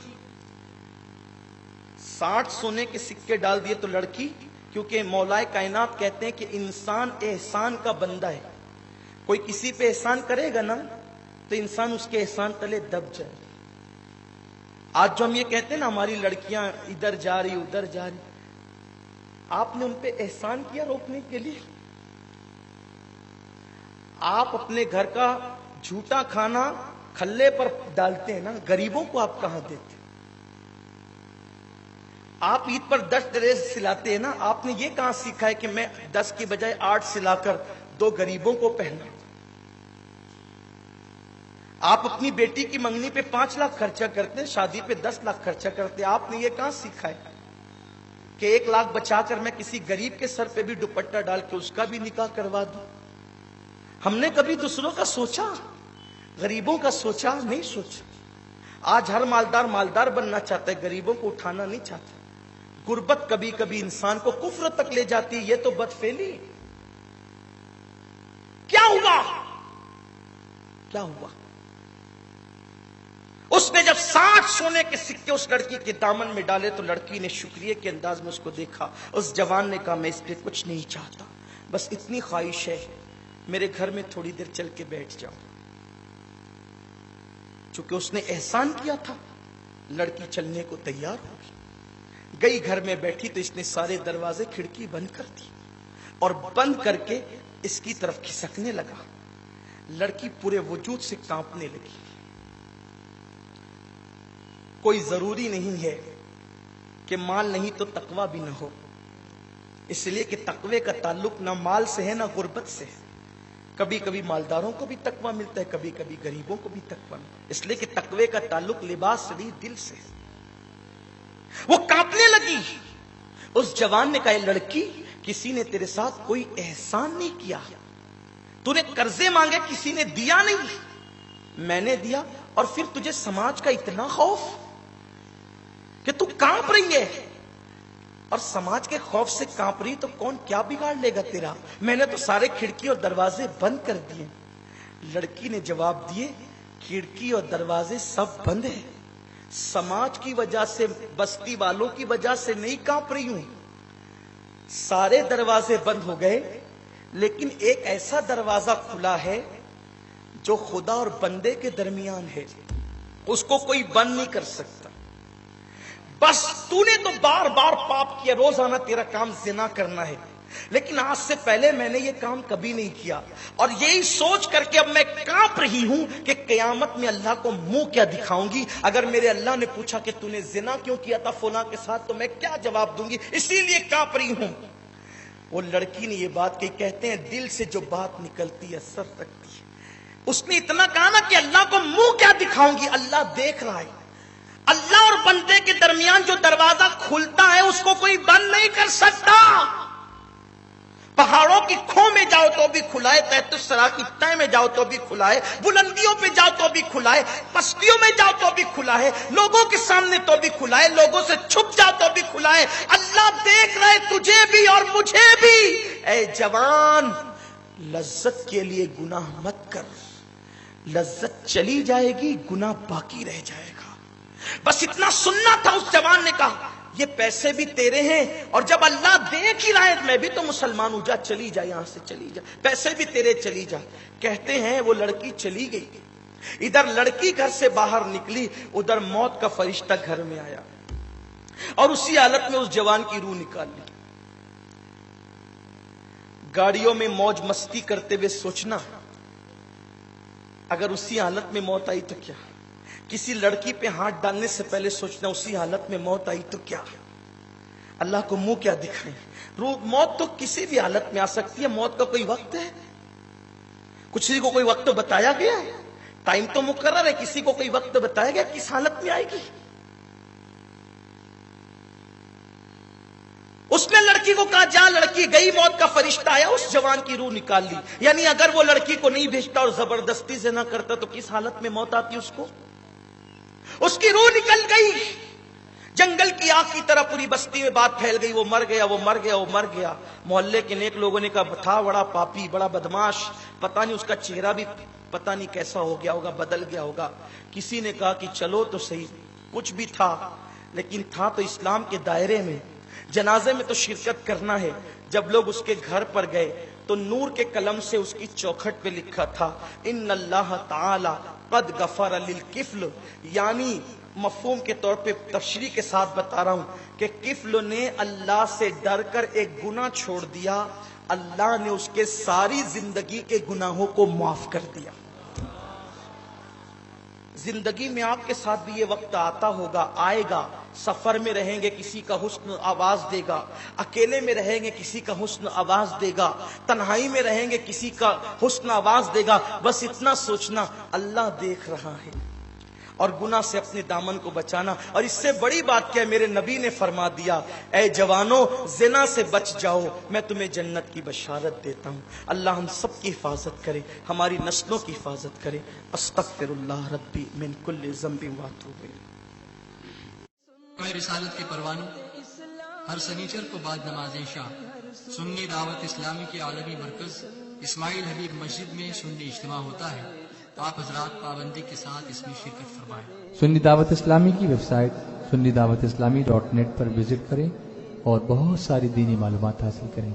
60 سونے کے سکے ڈال دیے تو لڑکی، کیونکہ مولا کائنات کہتے ہیں کہ انسان احسان کا بندہ ہے، کوئی کسی پہ احسان کرے گا نا تو انسان اس کے احسان تلے دب جائے۔ آج جو ہم یہ کہتے ہیں نا ہماری لڑکیاں ادھر جا رہی ادھر جا رہی، آپ نے ان پہ احسان کیا روکنے کے لیے؟ آپ اپنے گھر کا جھوٹا کھانا کھلے پر ڈالتے ہیں نا، غریبوں کو آپ کہاں دیتے؟ آپ عید پر 10 ڈریس سلاتے ہیں نا، آپ نے یہ کہاں سیکھا ہے کہ میں 10 کی بجائے 8 سلا کر 2 غریبوں کو پہنا؟ آپ اپنی بیٹی کی منگنی پہ 5 لاکھ خرچہ کرتے ہیں، شادی پہ 10 لاکھ خرچہ کرتے ہیں، آپ نے یہ کہاں سیکھا ہے کہ 1 لاکھ بچا کر میں کسی غریب کے سر پہ بھی دوپٹہ ڈال کے اس کا بھی نکاح کروا دوں؟ ہم نے کبھی دوسروں کا سوچا؟ غریبوں کا سوچا؟ نہیں سوچا۔ آج ہر مالدار بننا چاہتا ہے، غریبوں کو اٹھانا نہیں چاہتا۔ غربت کبھی کبھی انسان کو کفر تک لے جاتی ہے، یہ تو بدفعلی ہے۔ ہوا؟ کیا ہوا؟ اس نے جب 60 سونے کے سکے اس لڑکی کے دامن میں ڈالے تو لڑکی نے شکریہ کے انداز میں اس کو دیکھا. اس جوان نے کہا میں اس پہ کچھ نہیں چاہتا، بس اتنی خواہش ہے میرے گھر میں تھوڑی دیر چل کے بیٹھ جاؤ. چونکہ اس نے احسان کیا تھا، لڑکی چلنے کو تیار ہو گئی گھر میں بیٹھی تو اس نے سارے دروازے کھڑکی بند کر دی اور بند کر کے اس کی طرف کھسکنے لگا. لڑکی پورے وجود سے کانپنے لگی. کوئی ضروری نہیں ہے کہ مال نہیں تو تقوی بھی نہ ہو، اس لیے کہ تقوی کا تعلق نہ مال سے ہے نہ غربت سے ہے. کبھی کبھی مالداروں کو بھی تقوی ملتا ہے، کبھی کبھی غریبوں کو بھی تقوی ملتا ہے، اس لیے کہ تقوی کا تعلق لباس سے نہیں دل سے. وہ کانپنے لگی. اس جوان نے کہا لڑکی کسی نے تیرے ساتھ کوئی احسان نہیں کیا، تو نے قرضے مانگے کسی نے دیا نہیں، میں نے دیا، اور پھر تجھے سماج کا اتنا خوف کہ تو کانپ رہی ہے. اور سماج کے خوف سے کانپ رہی تو کون کیا بگاڑ لے گا تیرا؟ میں نے تو سارے کھڑکی اور دروازے بند کر دیے. لڑکی نے جواب دیے کھڑکی اور دروازے سب بند ہیں، سماج کی وجہ سے، بستی والوں کی وجہ سے نہیں کانپ رہی ہوں. سارے دروازے بند ہو گئے لیکن ایک ایسا دروازہ کھلا ہے جو خدا اور بندے کے درمیان ہے، اس کو کوئی بند نہیں کر سکتا. بس تو نے تو بار بار پاپ کیا، روزانہ تیرا کام زنا کرنا ہے، لیکن آج سے پہلے میں نے یہ کام کبھی نہیں کیا، اور یہی سوچ کر کے اب میں کانپ رہی ہوں کہ قیامت میں اللہ کو منہ کیا دکھاؤں گی. اگر میرے اللہ نے پوچھا کہ تو نے زنا کیوں کیا تھا فلاں کے ساتھ تو میں کیا جواب دوں گی، اسی لیے کانپ رہی ہوں. وہ لڑکی نے یہ بات کہی. کہتے ہیں دل سے جو بات نکلتی ہے اثر رکھتی ہے. اس نے اتنا کہا نا کہ اللہ کو منہ کیا دکھاؤں گی، اللہ دیکھ رہا ہے. اللہ اور بندے کے درمیان جو دروازہ کھلتا ہے اس کو کوئی بند نہیں کر سکتا. پہاڑوں کی کھوں میں جاؤ تو بھی کھلا ہے، تحت الثری کی تہ میں جاؤ تو بھی کھلا ہے، بلندیوں پہ جاؤ تو بھی کھلا ہے، پستیوں میں جاؤ تو بھی کھلا ہے، لوگوں کے سامنے تو بھی کھلا ہے، لوگوں سے چھپ جاؤ تو بھی کھلا ہے. اللہ دیکھ رہے تجھے بھی اور مجھے بھی. اے جوان لذت کے لیے گناہ مت کر، لذت چلی جائے گی گناہ باقی رہ جائے گا. بس اتنا سننا تھا. اس جوان نے کہا یہ پیسے بھی تیرے ہیں، اور جب اللہ دیکھ ہی رہا ہے میں بھی تو مسلمان ہوں، جا چلی جا یہاں سے، چلی جا، پیسے بھی تیرے، چلی جا. کہتے ہیں وہ لڑکی چلی گئی. ادھر لڑکی گھر سے باہر نکلی، ادھر موت کا فرشتہ گھر میں آیا اور اسی حالت میں اس جوان کی روح نکال لی. گاڑیوں میں موج مستی کرتے ہوئے سوچنا اگر اسی حالت میں موت آئی تو کیا. کسی لڑکی پہ ہاتھ ڈالنے سے پہلے سوچنا اسی حالت میں موت آئی تو کیا. اللہ کو منہ کیا دکھائیں. موت تو کسی بھی حالت میں آ سکتی ہے. موت کا کوئی وقت ہے؟ کسی کو کوئی وقت تو بتایا گیا ہے؟ ٹائم تو مقرر ہے، کسی کو کوئی وقت بتایا گیا کس حالت میں آئے گی؟ اس نے لڑکی کو کہا جا. لڑکی گئی، موت کا فرشتہ آیا، اس جوان کی روح نکال لی. یعنی اگر وہ لڑکی کو نہیں بھیجتا اور زبردستی سے نہ کرتا تو کس حالت میں موت آتی اس کو؟ اس کی روح نکل گئی. جنگل کی آگ کی طرح پوری بستی میں بات پھیل گئی، وہ مر گیا، وہ مر گیا، وہ مر گیا. محلے کے نیک لوگوں نے کہا تھا بڑا پاپی، بڑا بدماش، پتہ نہیں اس کا چہرہ بھی پتہ نہیں کیسا ہو گیا ہوگا، بدل گیا ہوگا. کسی نے کہا کہ چلو تو صحیح، کچھ بھی تھا لیکن تھا تو اسلام کے دائرے میں، جنازے میں تو شرکت کرنا ہے. جب لوگ اس کے گھر پر گئے تو نور کے قلم سے اس کی چوکھٹ پہ لکھا تھا ان اللہ تعالی قد غفر للکفل. یعنی مفہوم کے طور پہ تفصیلی کے ساتھ بتا رہا ہوں کہ کفل نے اللہ سے ڈر کر ایک گناہ چھوڑ دیا، اللہ نے اس کے ساری زندگی کے گناہوں کو معاف کر دیا. زندگی میں آپ کے ساتھ بھی یہ وقت آتا ہوگا، آئے گا. سفر میں رہیں گے کسی کا حسن آواز دے گا، اکیلے میں رہیں گے کسی کا حسن آواز دے گا، تنہائی میں رہیں گے کسی کا حسن آواز دے گا. بس اتنا سوچنا اللہ دیکھ رہا ہے اور گناہ سے اپنے دامن کو بچانا. اور اس سے بڑی بات کیا ہے، میرے نبی نے فرما دیا اے جوانوں زنا سے بچ جاؤ، میں تمہیں جنت کی بشارت دیتا ہوں. اللہ ہم سب کی حفاظت کرے، ہماری نسلوں کی حفاظت کرے. استغفر اللہ ربی من کل ذنب واتوب الیہ. رسالت کے پروانوں، ہر سنیچر کو بعد نماز عشاء سنی دعوت اسلامی کے عالمی مرکز اسماعیل حبیب مسجد میں سنی اجتماع ہوتا ہے. آپ حضرات پابندی کے ساتھ اس میں شرکت فرمائیں. سنی دعوت اسلامی کی ویب سائٹ سنی دعوت اسلامی .net پر وزٹ کریں اور بہت ساری دینی معلومات حاصل کریں.